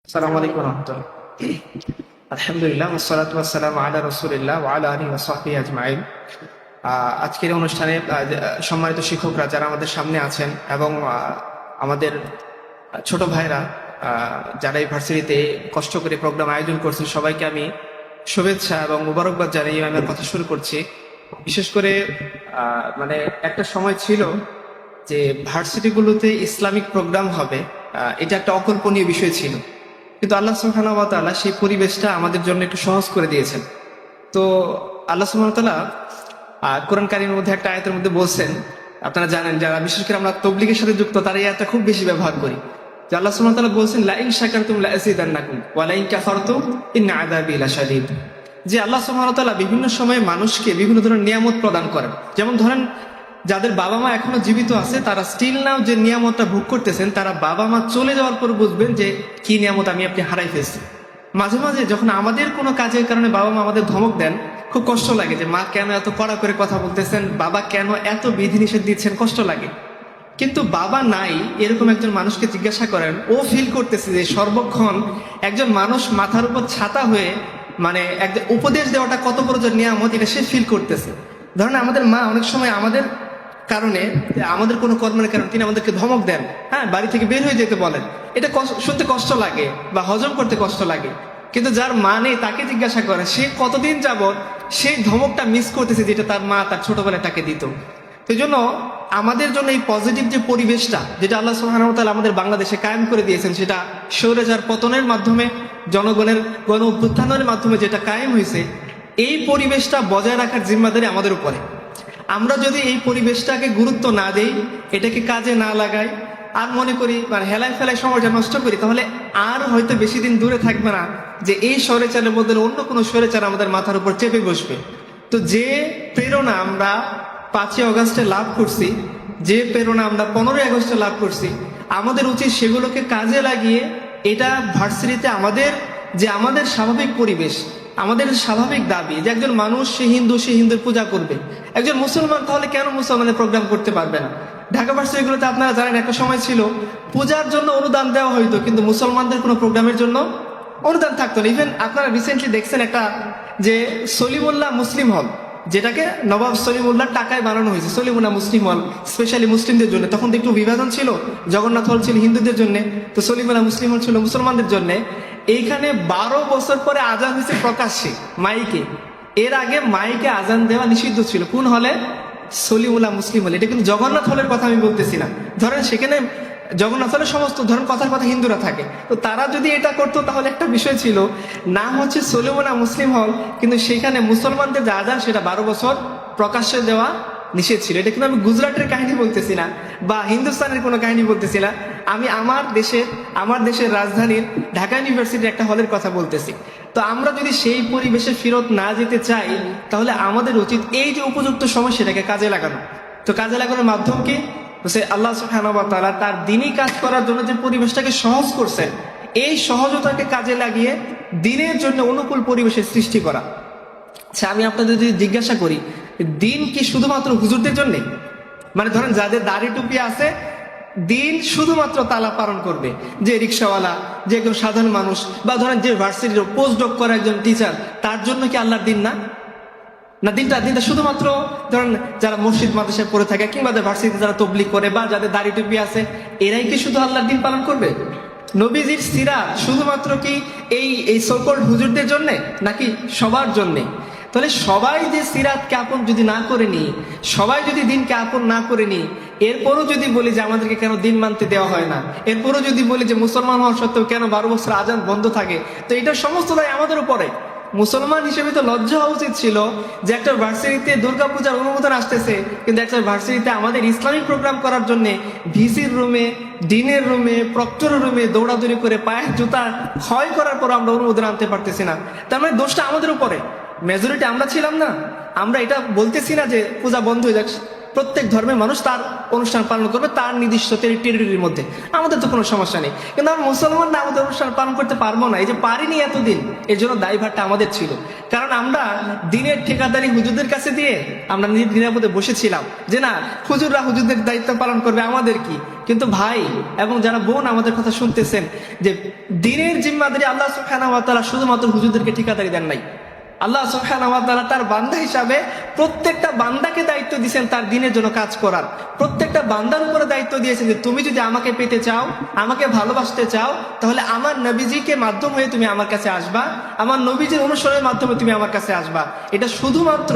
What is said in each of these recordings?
আসসালামু আলাইকুম রহমতুল্লাহ। আলহামদুলিল্লাহ ওয়াসসালাতু ওয়াসসালামু আলা রাসূলিল্লাহ ওয়া আলা আলিহি ওয়া সাহবিহি আজমাইন। আজকের অনুষ্ঠানে সম্মানিত শিক্ষকরা যারা আমাদের সামনে আছেন এবং আমাদের ছোট ভাইরা যারা এই ভার্সিটিতে কষ্ট করে প্রোগ্রাম আয়োজন করছেন, সবাইকে আমি শুভেচ্ছা এবং মুবারকবাদ জানিয়ে আমার কথা শুরু করছি। বিশেষ করে মানে একটা সময় ছিল যে ভার্সিটিগুলোতে ইসলামিক প্রোগ্রাম হবে, এটা একটা অকল্পনীয় বিষয় ছিল, কিন্তু আল্লাহ সুবহানাহু ওয়া তাআলা সেই পরিবেশটা আমাদের জন্য একটু সহজ করে দিয়েছেন। তো আল্লাহ সুবহানাহু ওয়া তাআলা কোরআন কারীমের মধ্যে একটা আয়াতের মধ্যে বলছেন, আপনারা জানেন যারা বিশেষ করে আমরা তাবলীগের সাথে যুক্ত তারা এই আয়াতটা খুব বেশি ব্যবহার করি, যে আল্লাহ সুবহানাহু ওয়া তাআলা বলছেন লা ইন শাকারতুম লা আযীদান্নাকুম ওয়া লা ইন কাফারতুম ইন্না আযাবি লাশাদীদ। যে আল্লাহ সুবহানাহু ওয়া তাআলা বিভিন্ন সময়ে মানুষকে বিভিন্ন ধরনের নিয়ামত প্রদান করেন। যেমন ধরেন যাদের বাবা মা এখনো জীবিত আছে তারা স্টিল নাও যে নিয়ামতটা ভোগ করতেছেন, তারা বাবা মা চলে যাওয়ার পর বুঝবেন যে কি নিয়ামত আপনি হারাই ফেলছি। মাঝে মাঝে যখন আমাদের কোনো কাজের কারণে বাবা মা আমাদের ধমক দেন, খুব কষ্ট লাগে যে মা কেন এত কড়া করে কথা বলতেছেন, বাবা কেন এত বিধিনিষেধ দিচ্ছেন, কষ্ট লাগে। কিন্তু বাবা নাই এরকম একজন মানুষকে জিজ্ঞাসা করেন, ও ফিল করতেছে যে সর্বক্ষণ একজন মানুষ মাথার উপর ছাতা হয়ে মানে একজন উপদেশ দেওয়াটা কত বড় যে নিয়ামত, এটা সে ফিল করতেছে। ধরেন আমাদের মা অনেক সময় আমাদের কারণে, আমাদের কোনো কর্মের কারণে তিনি আমাদেরকে ধমক দেন, হ্যাঁ, বাড়ি থেকে বের হয়ে যেতে বলেন। এটা শুনতে কষ্ট লাগে বা হজম করতে কষ্ট লাগে। কিন্তু যার মা নেই তাকে জিজ্ঞাসা করে সে কতদিন যাবত সেই ধমকটা মিস করতেছে যেটা তার মা তার ছোটবেলায় তাকে দিত। সেই জন্য আমাদের জন্য এই পজিটিভ যে পরিবেশটা যেটা আল্লাহ সুবহানাহু ওয়া তাআলা আমাদের বাংলাদেশে কায়েম করে দিয়েছেন, সেটা স্বৈরাচার পতনের মাধ্যমে, জনগণের গণ অভ্যুত্থানের মাধ্যমে যেটা কায়েম হয়েছে, এই পরিবেশটা বজায় রাখার জিম্মাদারি আমাদের উপরে। আমরা যদি এই পরিবেশটাকে গুরুত্ব না দেই, এটাকে কাজে না লাগাই, আর মনে করি মানে হেলায় ফেলায় সময়টা নষ্ট করি, তাহলে আর হয়তো বেশি দিন দূরে থাকবে না যে এই স্বৈরাচারের মধ্যে অন্য কোনো স্বৈরাচার আমাদের মাথার উপর চেপে বসবে। তো যে প্রেরণা আমরা 5ই অগাস্টে লাভ করছি, যে প্রেরণা আমরা 15ই আগস্টে লাভ করছি, আমাদের উচিত সেগুলোকে কাজে লাগিয়ে এটা ভার্সিটিতে আমাদের স্বাভাবিক পরিবেশ, আমাদের স্বাভাবিক দাবি যে একজন মানুষ সে হিন্দুর পূজা করবে, একজন মুসলমান তাহলে কেন মুসলমানের প্রোগ্রাম করতে পারবে না? ঢাকা ভার্সিটিগুলোতে আপনারা জানেন একটা সময় ছিল পূজার জন্য অনুদান দেওয়া হইতো, কিন্তু মুসলমানদের কোনো প্রোগ্রামের জন্য অনুদান থাকতো না। ইভেন আপনারা রিসেন্টলি দেখছেন একটা যে সলিমুল্লাহ মুসলিম হল, যেটাকে নবাব সলিমুল্লাহ টাকায় বানানো হয়েছে, সলিমুল্লাহ মুসলিম হল স্পেশালি মুসলিমদের জন্য। তখন তো একটু বিভাজন ছিল, জগন্নাথ হল ছিল হিন্দুদের জন্য, তো সলিমুল্লাহ মুসলিম হল ছিল মুসলমানদের জন্য। এইখানে 12 বছর পরে আজান হয়েছে প্রকাশ্যে মাইকে। এর আগে মাইকে আজান দেওয়া নিষিদ্ধ ছিল কোন হলে? সলিমুল্লাহ মুসলিম হলে। এটা কিন্তু জগন্নাথ হলের কথা আমি বলতেছি না। ধরেন সেখানে জগন্নাথ হলে সমস্ত ধরেন কথার কথা হিন্দুরা থাকে, তো তারা যদি এটা করতো তাহলে একটা বিষয় ছিল, নাম হচ্ছে সলিমুল্লাহ মুসলিম হল, কিন্তু সেখানে মুসলমানদের যে আজান সেটা 12 বছর প্রকাশ্যে দেওয়া নিষেধ ছিল। এটা কিন্তু আমি গুজরাটের কাহিনী বলতেছি না বা হিন্দুস্তানের কোনো কাহিনী বলতেছি না, আমি আমার দেশের রাজধানীর ঢাকা ইউনিভার্সিটির একটা হলের কথা বলতেছি। তো আমরা যদি সেই পরিবেশে ফেরত না যেতে চাই, তাহলে আমাদের উচিত এই যে উপযুক্ত সময় সেটাকে কাজে লাগানো। তো কাজে লাগানোর মাধ্যম কি? আল্লাহ সুবহানাহু ওয়া তাআলা তার দ্বীনি কাজ করার জন্য যে পরিবেশটাকে সহজ করছেন, এই সহজতাকে কাজে লাগিয়ে দ্বীনের জন্য অনুকূল পরিবেশের সৃষ্টি করা। আচ্ছা, আমি আপনাদের যদি জিজ্ঞাসা করি, দ্বীন কি শুধুমাত্র হুজুরদের জন্য? মানে ধরেন যাদের দাড়ি টুপি আছে, দিন শুধুমাত্র তালা পালন করবে, যে রিক্সাওয়ালা, যে একজন সাধারণ মানুষ, বা ধরেন যে ভার্সিটির পোস্ট ডক করা একজন টিচার, তার জন্য কি আল্লাহর দিন না? না, দিনটা শুধুমাত্র ধরেন যারা মসজিদ মাদ্রাসায় পড়ে থাকে কিংবা ভার্সিটিতে যারা তবলিগ করে বা যাদের দাড়ি টুপি আছে, এরাই কি শুধু আল্লাহর দিন পালন করবে? নবীজির সিরাত শুধুমাত্র কি এই সকল হুজুরদের জন্য নাকি সবার জন্যে? তাহলে সবাই যে সিরাতকে আপন যদি না করে নি, সবাই যদি দিনকে আপন না করে নি, এরপরও যদি বলি যে আমাদেরকে কেন দিন মানতে দেওয়া হয় না, এরপরও যদি বলি যে মুসলমান হওয়া সত্ত্বেও কেন 12 বছর আজান বন্ধ থাকে, তো এটা সমস্ত দায় আমাদের উপরে। মুসলমান হিসেবে তো লজ্জা হওয়া উচিত ছিল যে একটা ভার্সিটিতে দুর্গাপূজার অনুমোদন আসতেছে, কিন্তু একটা ভার্সিটিতে আমাদের ইসলামিক প্রোগ্রাম করার জন্য ভিসির রুমে, ডিনের রুমে, প্রক্টরের রুমে দৌড়াদৌড়ি করে পায়ের জুতা ক্ষয় করার পর আমরা অনুমোদন আনতে পারতেছি না। তার মানে দোষটা আমাদের উপরে। মেজরিটি আমরা ছিলাম না। আমরা এটা বলতেছি না যে পূজা বন্ধ হয়ে যাক, প্রত্যেক ধর্মের মানুষ তার অনুষ্ঠান পালন করবে তার নির্দিষ্ট টেরিটরির মধ্যে, আমাদের তো কোনো সমস্যা নেই। কিন্তু আমরা মুসলমানরা আমাদের অনুষ্ঠান পালন করতে পারবো না, এই যে পারিনি এতদিন, এর জন্য দায়ভারটা আমাদের ছিল। কারণ আমরা দিনের ঠিকাদারি হুজুরদের কাছে দিয়ে আমরা নিজের নিরাপদে বসেছিলাম যে না, হুজুররা হুজুরদের দায়িত্ব পালন করবে, আমাদের কি। কিন্তু ভাই এবং যারা বোন আমাদের কথা শুনতেছেন, যে দিনের জিম্মাদারি আল্লাহ সুবহানাহু ওয়া তাআলা শুধুমাত্র হুজুরদেরকে ঠিকাদারি দেন নাই। আল্লাহ সুবহানাহু ওয়া তাআলা তার বান্দা হিসাবে প্রত্যেকটা বান্দাকে দায়িত্ব দিয়েছেন তার দিনের জন্য কাজ করার। প্রত্যেকটা বান্দার উপরে দায়িত্ব দিয়েছেন যে তুমি যদি আমাকে পেতে চাও, আমাকে ভালোবাসতে চাও, তাহলে আমার নবীজিকে মাধ্যম হয়ে তুমি আমার কাছে আসবা, আমার নবীজির অনুসরণের মাধ্যমে তুমি আমার কাছে আসবা। এটা শুধুমাত্র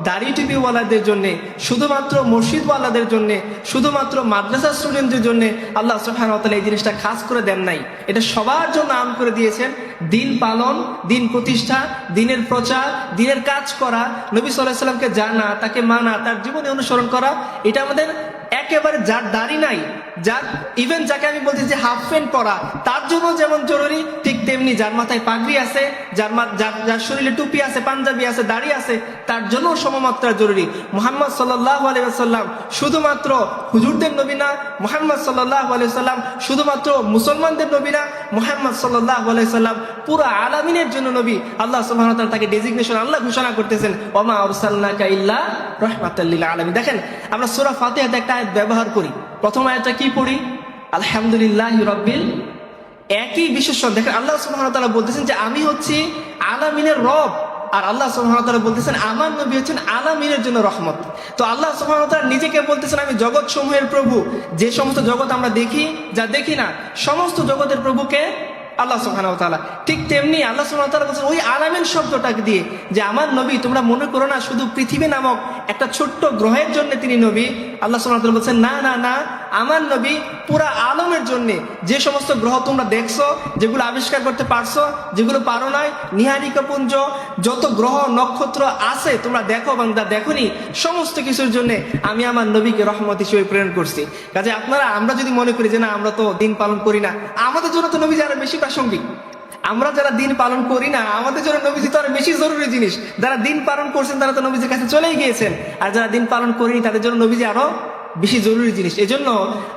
দাড়ি টুপিওয়ালাদের জন্য, শুধুমাত্র মসজিদওয়ালাদের জন্য, শুধুমাত্র মাদ্রাসা স্টুডেন্টদের জন্য আল্লাহ সুবহানাহু ওয়া তাআলা এই জিনিসটা খাস করে দেন নাই। এটা সবার জন্য আম করে দিয়েছেন। দিন পালন, দিন প্রতিষ্ঠা, দিনের প্রচার, দিনের কাজ করা, নবী সাল্লাল্লাহু আলাইহি সাল্লামকে জানা, তাকে মানা, তার জীবনে অনুসরণ করা, এটা আমাদের একেবারে যার দাড়ি নাই, যার ইভেন যাকে আমি বলছি যে হাফ প্যান্ট পরা, তার জন্য যেমন জরুরি, ঠিক তেমনি যার মাথায় পাগড়ি আছে, যার শরীরে টুপি আছে, পাঞ্জাবি আছে, দাড়ি আছে, তার জন্য সমমাত্রা জরুরি। মুহাম্মদ সাল্লাল্লাহু আলাইহি ওয়াসাল্লাম শুধুমাত্র হুজুরদের নবী না, মুহাম্মদ সাল্লাল্লাহু আলাইহি ওয়াসাল্লাম শুধুমাত্র মুসলমানদের নবী না, মুহাম্মদ সাল্লাল্লাহু আলাইহি ওয়াসাল্লাম পুরো আলামিনের জন্য নবী। আল্লাহ সুবহানাহু ওয়া তাআলা তাকে ডেজিগনেশন আল্লাহ ঘোষণা করতেছেন, ওমা আরসালনাকা ইল্লা রাহমাতাল লিল আলামিন। দেখেন আমরা সূরা ফাতিহাতে একটা আয়াত ব্যবহার করি, প্রথম আয়াতটা কি পড়ি? আলহামদুলিল্লাহি রাব্বিল, একই বিশেষণ। দেখেন আল্লাহ সুবহানাহু ওয়া তাআলা বলতেছেন যে আমি হচ্ছি আলামিনের রব, আর আল্লাহ সুবহানাহু ওয়া তাআলা বলতেছেন আমার নবী হচ্ছেন আলামিনের জন্য রহমত। তো আল্লাহ সুবহানাহু ওয়া তাআলা নিজেকে বলতেছেন আমি জগৎ সমূহের প্রভু। যে সমস্ত জগৎ আমরা দেখি, যা দেখি না, সমস্ত জগতের প্রভুকে আল্লাহ সুবহানাহু ওয়া তাআলা। ঠিক তেমনি আল্লাহ সুবহানাহু ওয়া তাআলা বলছেন ওই আলামিন শব্দটাকে দিয়ে যে আমার নবী, তোমরা মনে করো না শুধু পৃথিবী নামক একটা ছোট্ট গ্রহের জন্য তিনি নবী। আল্লাহ সুবহানাহু ওয়া তাআলা বলছেন না না না, আমার নবী পুরা আলমের জন্য। যে সমস্ত গ্রহ তোমরা দেখছো, যেগুলো আবিষ্কার করতে পারছো, যেগুলো পারো নাই, নিহারিকা পুঞ্জ, যত গ্রহ নক্ষত্র আছে তোমরা দেখো বান্দা দেখোনি, সমস্ত কিছুর জন্য আমি আমার নবীকে রহমত হিসেবে প্রেরণ করছি। কাজে আমরা যদি মনে করি যে না আমরা তো দিন পালন করি না, আমাদের জন্য তো নবী আরো বেশি প্রাসঙ্গিক। আমরা যারা দিন পালন করি না, আমাদের জন্য নবীজি তো আরো বেশি জরুরি জিনিস। যারা দিন পালন করছেন তারা তো নবীজির কাছে চলেই গিয়েছেন, আর যারা দিন পালন করিনি তাদের জন্য নবীজি আরো বেশি জরুরি জিনিস। এজন্য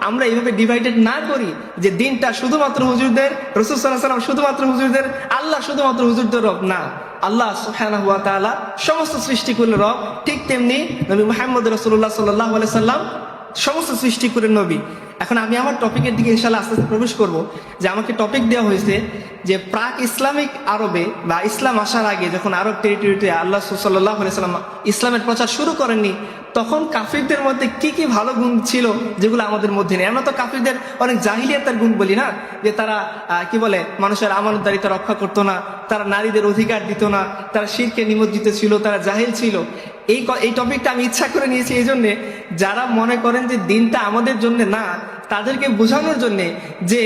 আমরা এইভাবে ডিভাইডেড না করি যে দিনটা শুধুমাত্র হুজুরদের, রাসূল সাল্লাল্লাহু আলাইহি ওয়াসাল্লাম শুধুমাত্র হুজুরদের, আল্লাহ শুধুমাত্র হুজুরদের রব না, আল্লাহ সুবহানাহু ওয়া তাআলা সমস্ত সৃষ্টি করলে রব। ঠিক তেমনি নবী মুহাম্মদ রাসূলুল্লাহ সাল্লাল্লাহু আলাইহি সাল্লাম সমস্ত সৃষ্টি করে নবী। এখন আমি আমার টপিকের দিকে ইনশাআল্লাহ আস্তে আস্তে প্রবেশ করব। যে আমাকে টপিক দেওয়া হয়েছে যে প্রাক ইসলামিক আরবে বা ইসলাম আসার আগে যখন আরব টেরিটরিতে আল্লাহ সাল্লাল্লাহু আলাইহি সাল্লাম ইসলামের প্রচার শুরু করেননি, তখন কাফিরদের মধ্যে কি কি ভালো গুণ ছিল যেগুলো আমাদের মধ্যে নেই। আমরা তো কাফিরদের অনেক জাহিলিয়াতের গুণ বলি না, যে তারা কি বলে মানুষের আমানতদারিতা রক্ষা করতো না, তারা নারীদের অধিকার দিত না, তারা শিরকে নিমজ্জিত ছিল, তারা জাহিল ছিল। এই টপিকটা আমি ইচ্ছা করে নিয়েছি এই জন্যে, যারা মনে করেন যে দিনটা আমাদের জন্য না, তাদেরকে বোঝানোর জন্য যে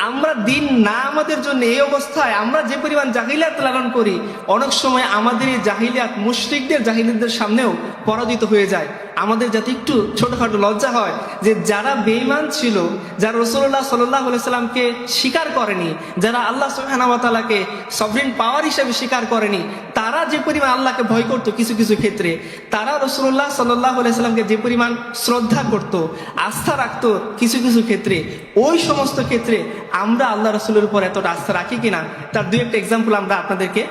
আমরা দিন না আমাদের জন্য, এই অবস্থায় আমরা যে পরিমাণ জাহিলিয়াত লালন করি, অনেক সময় আমাদের এই জাহিলিয়াত মুশরিকদের জাহিলিয়াতদের সামনেও পরাজিত হয়ে যায়। আমাদের যাতে একটু ছোটখাটো লজ্জা হয় যে যারা বেঈমান ছিল, যারা রাসূলুল্লাহ সাল্লাল্লাহু আলাইহি সাল্লামকে স্বীকার করেনি, যারা আল্লাহ সুবহানাহু ওয়া তাআলাকে সভরেন পাওয়ার হিসেবে স্বীকার করেনি, তারা যে পরিমাণ আল্লাহকে ভয় করত কিছু কিছু ক্ষেত্রে, তারা রাসূলুল্লাহ সাল্লাল্লাহু আলাইহি সাল্লামকে যে পরিমাণ শ্রদ্ধা করত, আস্থা রাখত কিছু কিছু ক্ষেত্রে, ওই সমস্ত ক্ষেত্রে আমরা আল্লাহ রাসূলের উপর এতটা আস্থা রাখি কিনা, তার দুই একটা এক্সাম্পল আমরা আপনাদেরকে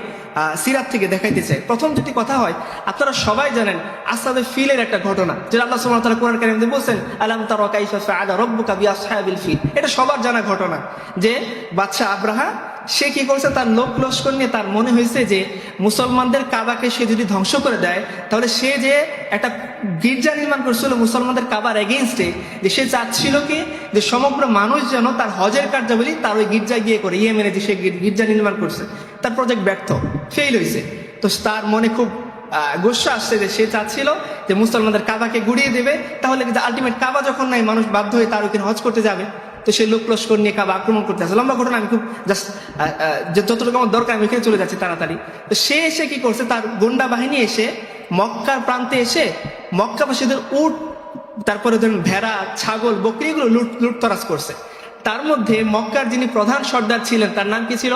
সিরাত থেকে দেখাইতে চাই। প্রথম যদি কথা হয়, আপনারা সবাই জানেন আসহাবে ফিলের একটা ঘটনা, যেটা আল্লাহ সুবহানাহু ওয়া তাআলা কোরআন কারীমে বলেন আলাম তারা কাইফা ফাআলা রাব্বুকা বিআসহাবিল ফিল। এটা সবার জানা ঘটনা যে বাদশা আব্রাহা সে কি করছে, তার লোক লস্কর নিয়ে তার মনে হয়েছে যে মুসলমানদের কাবাকে সে যদি ধ্বংস করে দেয়, তাহলে সে যে একটা গির্জা নির্মাণ করছিল মুসলমানদের কাবার এগেইনস্টে, যে সে চাচ্ছিল কি যে সমগ্র মানুষ যেন তার হজের কার্যাবলী তার ওই গির্জায় গিয়ে করে, ইয়েমেনে যে সে গির্জা নির্মাণ করছে, তার প্রজেক্ট ব্যর্থ, ফেল হয়েছে। তো তার মনে খুব গোস্বা আসছে যে সে চাচ্ছিল যে মুসলমানদের কাবাকে গুড়িয়ে দেবে, তাহলে কিন্তু আলটিমেট কাবা যখন নাই, মানুষ বাধ্য হয়ে তার ওখানে হজ করতে যাবে। তো সে লোক লস্কর নিয়ে কাবা আক্রমণ করতে আসে। লম্বা ঘটনা, আমি খুব জাস্ট যতটুকু আমার দরকার আমি ওখানে চলে যাচ্ছি তাড়াতাড়ি। তো সে এসে কি করছে, তার গুন্ডা বাহিনী এসে মক্কার প্রান্তে এসে মক্কাবাসীদের উট, তারপরে ধরুন ভেড়া, ছাগল, বকরি, এগুলো লুটতরাজ করছে। তার মধ্যে মক্কার যিনি প্রধান সর্দার ছিলেন, তার নাম কি ছিল?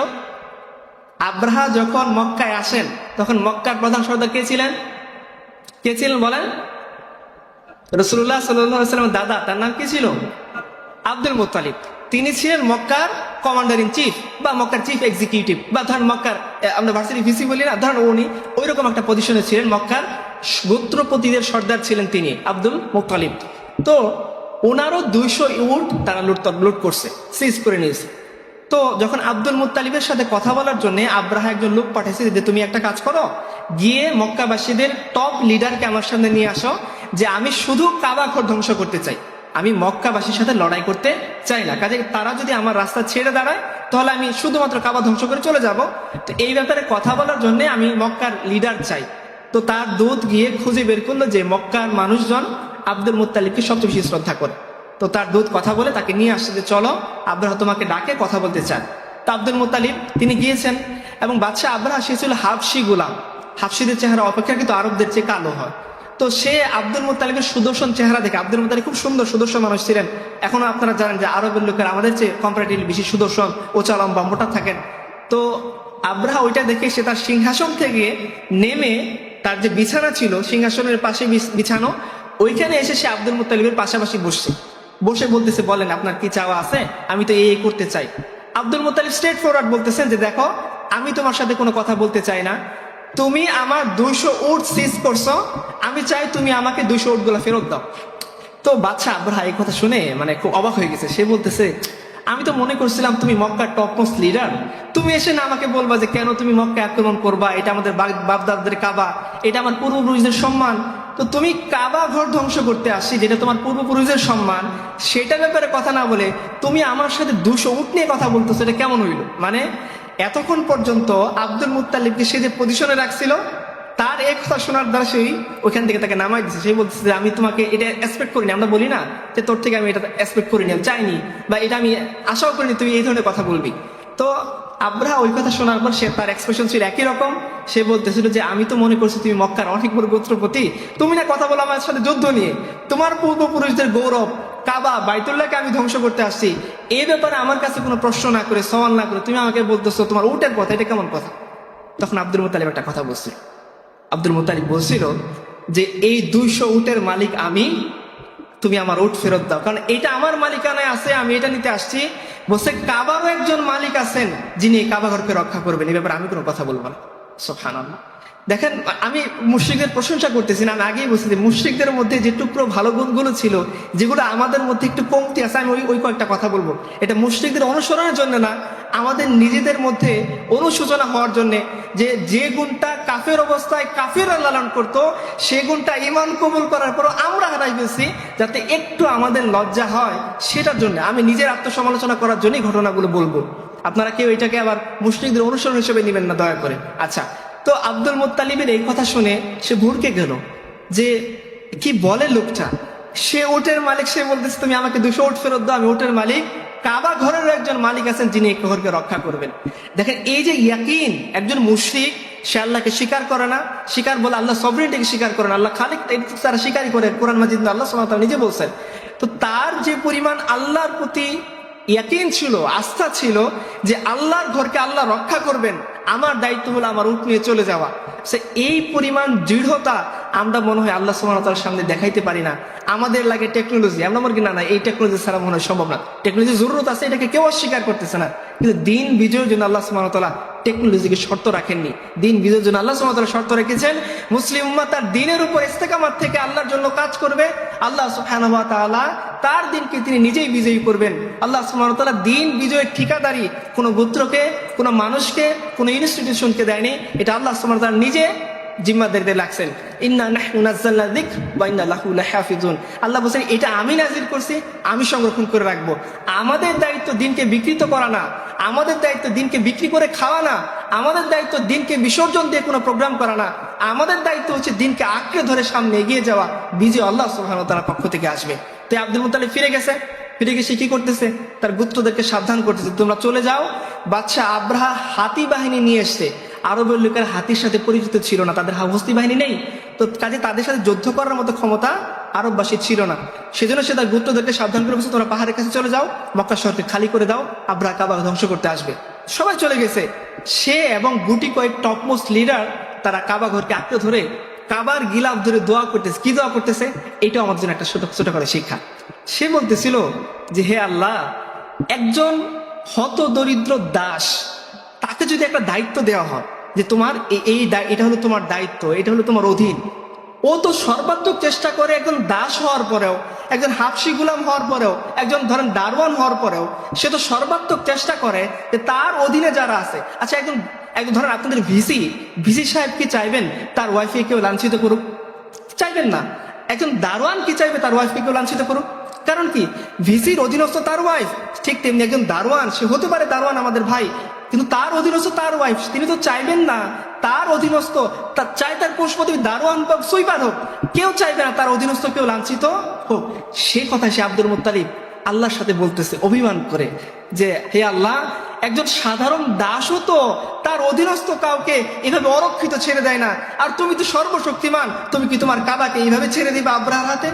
আব্রাহা যখন মক্কায় আসেন তখন মক্কার প্রধান সর্দার কে ছিলেন? কে ছিলেন বলেন? রাসূলুল্লাহ সাল্লাল্লাহু আলাইহি ওয়াসাল্লামের দাদা, তার নাম কি ছিল? Abdul Muttalib. তিনি ছিলেন মক্কার কমান্ডার ইন চিফ বা মক্কার চিফ এক্সিকিউটিভ, বা ধরেন মক্কার আমরা ভার্সিটি ভিসি বলি না, ধরেন উনি ওইরকম একটা পজিশনে ছিলেন। মক্কার গোত্রপতিদের সর্দার ছিলেন তিনি, আব্দুল মুত্তালিব। তো ওনারও 200 উট তারা লুট করছে, সিজ করে নিয়েছে। তো যখন আব্দুল মুত্তালিবের সাথে কথা বলার জন্য আব্রাহা একজন লোক পাঠিয়েছে যে তুমি একটা কাজ করো, গিয়ে মক্কাবাসীদের টপ লিডারকে আমার সামনে নিয়ে আসো, যে আমি শুধু কাবা ঘর ধ্বংস করতে চাই, আমি মক্কাবাসীর সাথে লড়াই করতে চাই না। কাজে তারা যদি আমার রাস্তা ছেড়ে দাঁড়ায় তাহলে আমি শুধুমাত্র কাবা ধ্বংস করে চলে যাব। তো এই ব্যাপারে কথা বলার জন্য আমি মক্কার লিডার চাই। তো তার দূত গিয়ে খুঁজে বের করলো যে মক্কার মানুষজন আব্দুল মুত্তালিবকে সবচেয়ে বেশি শ্রদ্ধা করে। তো তার দূত কথা বলে তাকে নিয়ে আসছে যে চলো, আব্রাহা তোমাকে ডাকে, কথা বলতে চান। তো আব্দুল মুত্তালিব তিনি গিয়েছেন, এবং বাদশাহ আব্রাহা সে ছিল হাবশি গোলাম। হাবশিদের চেহারা অপেক্ষাকৃত আরবদের চেয়ে কালো হয়। তো সে আব্দুল মুত্তালিবের সুদর্শন চেহারা দেখে, আব্দুল মুত্তালিব খুব সুন্দর সুদর্শন মানুষ ছিলেন। এখনো আপনারা জানেন যে আরবের লোকের আমাদের চেয়ে কম্পারেটিভলি বেশি সুদর্শন, ওচা লম্বা মোটা থাকেন। তো আব্রাহা ওইটা দেখে সে তার সিংহাসন থেকে নেমে, তার যে বিছানা ছিল সিংহাসনের পাশে বিছানো, ওইখানে এসে সে আব্দুল মুত্তালিবের পাশাপাশি বসে বলতেছে, বলেন আপনার কি চাওয়া আছে, আমি তো এই করতে চাই। আব্দুল মুত্তালিব স্ট্রেট ফরওয়ার্ড বলতেছেন যে দেখো, আমি তোমার সাথে কোনো কথা বলতে চাই না, তুমি আমার 200 উট সিজ করছো, আমি চাই তুমি আমাকে 200 উট গুলা ফেরত দাও। তো বাদশা আব্রাহা এই কথা শুনে মানে খুব অবাক হয়ে গেছে। সে বলতেছে, আমি তো মনে করছিলাম তুমি মক্কার টপ মোস্ট লিডার, তুমি এসে না আমাকে বলবা যে কেন তুমি মক্কা আক্রমণ করবা, এটা আমাদের বাপদাদাদের কাবা, এটা আমার পূর্বপুরুষদের সম্মান। তো তুমি কাবা ঘর ধ্বংস করতে আসছি, যেটা তোমার পূর্বপুরুষদের সম্মান, সেটার ব্যাপারে কথা না বলে তুমি আমার সাথে 200 উট নিয়ে কথা বলতেছো, এটা কেমন হইল? মানে এতক্ষণ পর্যন্ত আব্দুল মুত্তালিবকে সে যে পজিশনে রাখছিল, তার এক কথা শোনার দ্বারা সেই ওইখান থেকে তাকে নামাই দিচ্ছে। সে বলতেছে যে আমি তোমাকে এটা এক্সপেক্ট করিনি, আমরা বলি না যে তোর থেকে আমি এটা এক্সপেক্ট করিনি, আমি চাইনি, বা এটা আমি আশাও করিনি তুই এই ধরনের কথা বলবি। তো আব্রাহা ওই কথা শোনার পর সে তার এক্সপ্রেশন ছিল একই রকম। সে বলতেছিল যে আমি তো মনে করছি তুমি মক্কার অনেক বড় গোত্রপতি, তুমি না কথা বলো আমার সাথে যুদ্ধ নিয়ে, তোমার পূর্বপুরুষদের গৌরব কাবা বাইতুল্লাহকে আমি ধ্বংস করতে আসছি, এই ব্যাপারে আমার কাছে কোনো প্রশ্ন না করে, সওয়াল না করে তুমি আমাকে বলতেছো তোমার উটের কথা, এটা কেমন কথা? তখন আব্দুল মুত্তালিব একটা কথা বলছিল। আব্দুল মুত্তালিব বলছিল যে এই 200 উটের মালিক আমি, তুমি আমার উট ফেরত দাও, কারণ এটা আমার মালিকানায় আছে, আমি এটা নিতে আসছি। বলছে কাবারও একজন মালিক আছেন যিনি কাবা ঘরকে রক্ষা করবেন, এই ব্যাপারে আমি কোনো কথা বলবো না। সুবহানাল্লাহ। দেখেন, আমি মুশরিকদের প্রশংসা করতেছি না, আমি আগেই বলছি যে মুশরিকদের মধ্যে যে টুকরো ভালো গুণগুলো ছিল, যেগুলো আমাদের মধ্যে একটু কমতি আছে, আমি ওই কয়েকটা কথা বলবো। এটা মুশরিকদের অনুসরণের জন্য না, আমাদের নিজেদের মধ্যে অনুশোচনা হওয়ার জন্য, যে গুণটা কাফের অবস্থায় কাফেররা লালন করতো, সে গুণটা ঈমান কবুল করার পরও আমরা হারাই ফেলছি, যাতে একটু আমাদের লজ্জা হয়, সেটার জন্য আমি নিজের আত্মসমালোচনা করার জন্যই ঘটনাগুলো বলবো। আপনারা কেউ এটাকে আবার মুশরিকদের অনুসরণ হিসেবে নেবেন না, দয়া করে। আচ্ছা, তো আব্দুল মুত্তালিবের এই কথা শুনে সে ভুরকে গেল যে কি বলে লোকটা, সে ওটের মালিক, সে বলতেছে তুমি আমাকে 200 উট ফেরত দাও, আমি ওটের মালিক। কাবা ঘরের একজন মালিক আছেন যিনি এই ঘরকে রক্ষা করবেন। দেখেন, এই যে ইয়াকিন, একজন মুশরিক সে আল্লাহকে স্বীকার করে না, স্বীকার বলে আল্লাহ সবরিনটিকে স্বীকার করে না, আল্লাহ খালিক তারা স্বীকারই করে, কোরআন মাজিদ আল্লাহ সুবহানাহু ওয়া তাআলা নিজে বলছেন। তো তার যে পরিমাণ আল্লাহর প্রতি ইয়াকিন ছিল, আস্থা ছিল যে আল্লাহর ঘরকে আল্লাহ রক্ষা করবেন, আমার দায়িত্ব হলো আমার উট নিয়ে চলে যাওয়া, সে এই পরিমাণ দৃঢ়তা আমরা মনে হয় আল্লাহ সুবহানাহু ওয়া তাআলার সামনে দেখাইতে পারি না। আমাদের লাগে টেকনোলজি, আমরা মনে করি না এই টেকনোলজি ছাড়া মনে হয় সম্ভব না। টেকনোলজির জরুরত আছে, এটাকে কেউ অস্বীকার করতেছে না, কিন্তু দিন বিজয়ের জন্য আল্লাহ সুবহানাহু ওয়া তাআলা টেকনোলজিকে শর্ত রাখেননি। দিন বিজয়ের জন্য আল্লাহ সুবহানাহু ওয়া তাআলা শর্ত রেখেছেন, মুসলিম উম্মাহ তার দিনের উপর ইস্তেকামাত থেকে আল্লাহর জন্য কাজ করবে, আল্লাহ সুবহানাহু ওয়া তাআলা তার দিনকে তিনি নিজেই বিজয়ী করবেন। আল্লাহ সুবহানাহু ওয়া তাআলা দিন বিজয়ের ঠিকাদারি কোনো গোত্রকে, কোনো মানুষকে, কোনো ইনস্টিটিউশনকে দেয়নি, এটা আল্লাহ সুবহানাহু ওয়া তাআলা নিজে জিম্মাদারিতে লাগছেন। ইন্না নাহনু নাযালনা যিকর ওয়া ইন্না লাহু লাহাফিজুন। আল্লাহ বলেন এটা আমি নাজিল করছি, আমি সংরক্ষণ করে রাখবো। আমাদের দায়িত্ব দিনকে বিকৃত করা না, আমাদের দায়িত্ব দিনকে বিক্রি করে খাওয়া না, আমাদের দায়িত্ব দিনকে বিসর্জন দিয়ে কোনো প্রোগ্রাম করা না, আমাদের দায়িত্ব হচ্ছে দিনকে আঁকড়ে ধরে সামনে এগিয়ে যাওয়া। বিজয় আল্লাহ সুবহানাহু ওয়া তাআলার পক্ষ থেকে আসবে। তো আব্দুল মুত্তালিব ফিরে গেছে, ফিরে গিয়ে সে কি করতেছে, তার গোত্রদেরকে সাবধান করতেছে, তোমরা চলে যাও। বাদশাহ আব্রাহা হাতি বাহিনী নিয়ে এসছে। আরবের লোকের হাতির সাথে পরিচিত ছিল না, তাদের হস্তি বাহিনী নেই, তো কাজে তাদের সাথে যুদ্ধ করার মতো ক্ষমতা আরববাসী ছিল না। সেজন্য সে তার গোত্রদেরকে সাবধান করে বলছে তোমরা পাহাড়ের কাছে চলে যাও, মক্কা শহরকে খালি করে দাও, আব্রাহা কাবা ধ্বংস করতে আসবে। সবাই চলে গেছে। সে এবং গুটি কয়েক টপমোস্ট লিডার তারা কাবা ঘরকে আঁকড়ে ধরে কাবার গিলাফ ধরে দোয়া করতেছে। কি দোয়া করতেছে? এটাও আমার জন্য একটা ছোট ছোট করে শিক্ষা। সে বলতেছিল যে হে আল্লাহ, একজন হত দরিদ্র দাস, তাকে যদি একটা দায়িত্ব দেওয়া হয় যে তোমার এটা হলো তোমার দায়িত্ব, এটা হলো তোমার অধীন, ও তো সর্বাত্মক চেষ্টা করে একজন দাস হওয়ার পরেও, একজন হাফসি গুলাম হওয়ার পরেও, একজন ধরেন দারোয়ান হওয়ার পরেও সে তো সর্বাত্মক চেষ্টা করে যে তার অধীনে যারা আছে। আচ্ছা, একজন একজন ধরেন আপনাদের ভিসি সাহেব কি চাইবেন তার ওয়াইফে কেউ লাঞ্ছিত করুক? চাইবেন না। একজন দারোয়ান কি চাইবে তার ওয়াইফকে কেউ লাঞ্ছিত করুক? কারণ কি, ভিসির অধীনস্থ তার ওয়াইফ। ঠিক তেমনি একজন দারোয়ান, সে হতে পারে দারোয়ান আমাদের ভাই, কিন্তু তার অধীনস্থ তার ওয়াইফ, তিনি তো চাইবেন না তার অধীনস্থ, চাই তার পোষপতি দারোয়ান বা সুইপার হোক, কেউ চাইবে না তার অধীনস্থ কেউ লাঞ্ছিত হোক। সে কথা সে আব্দুল মুত্তালিব আল্লাহর সাথে বলতেছে অভিমান করে যে হে আল্লাহ, একজন সাধারণ দাসও তো তার অধীনস্থ কাউকে এভাবে অরক্ষিত ছেড়ে দেয় না, আর তুমি তো সর্বশক্তিমান, তুমি কি তোমার কাবাকে এইভাবে ছেড়ে দিবে আব্রাহার হাতে?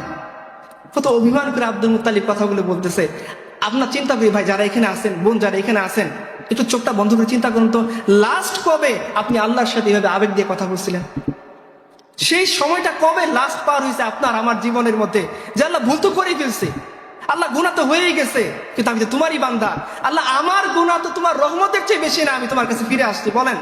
কত অভিমান করে আব্দুল মুত্তালিব কথাগুলো বলতেছে। আপনার চিন্তা করি ভাই, যারা এখানে আছেন, বোন যারা এখানে আছেন, একটু চোখটা বন্ধ করে চিন্তা করুন তো, লাস্ট কবে আপনি আল্লাহর সাথে এভাবে আবেগ দিয়ে কথা বলছিলেন? সেই সময়টা কবে লাস্ট পার হয়েছে আপনার আমার জীবনের মধ্যে যে আল্লাহ ভুল তো করেই ফেলছে, আল্লাহ গুনাহ তো হয়েই গেছে, কিন্তু আমি তো তোমারই বান্দা, আল্লাহ আমার গুনাহ তো তোমার রহমতের চেয়ে বেশি না, আমি তোমার কাছে ফিরে আসছি। বলেন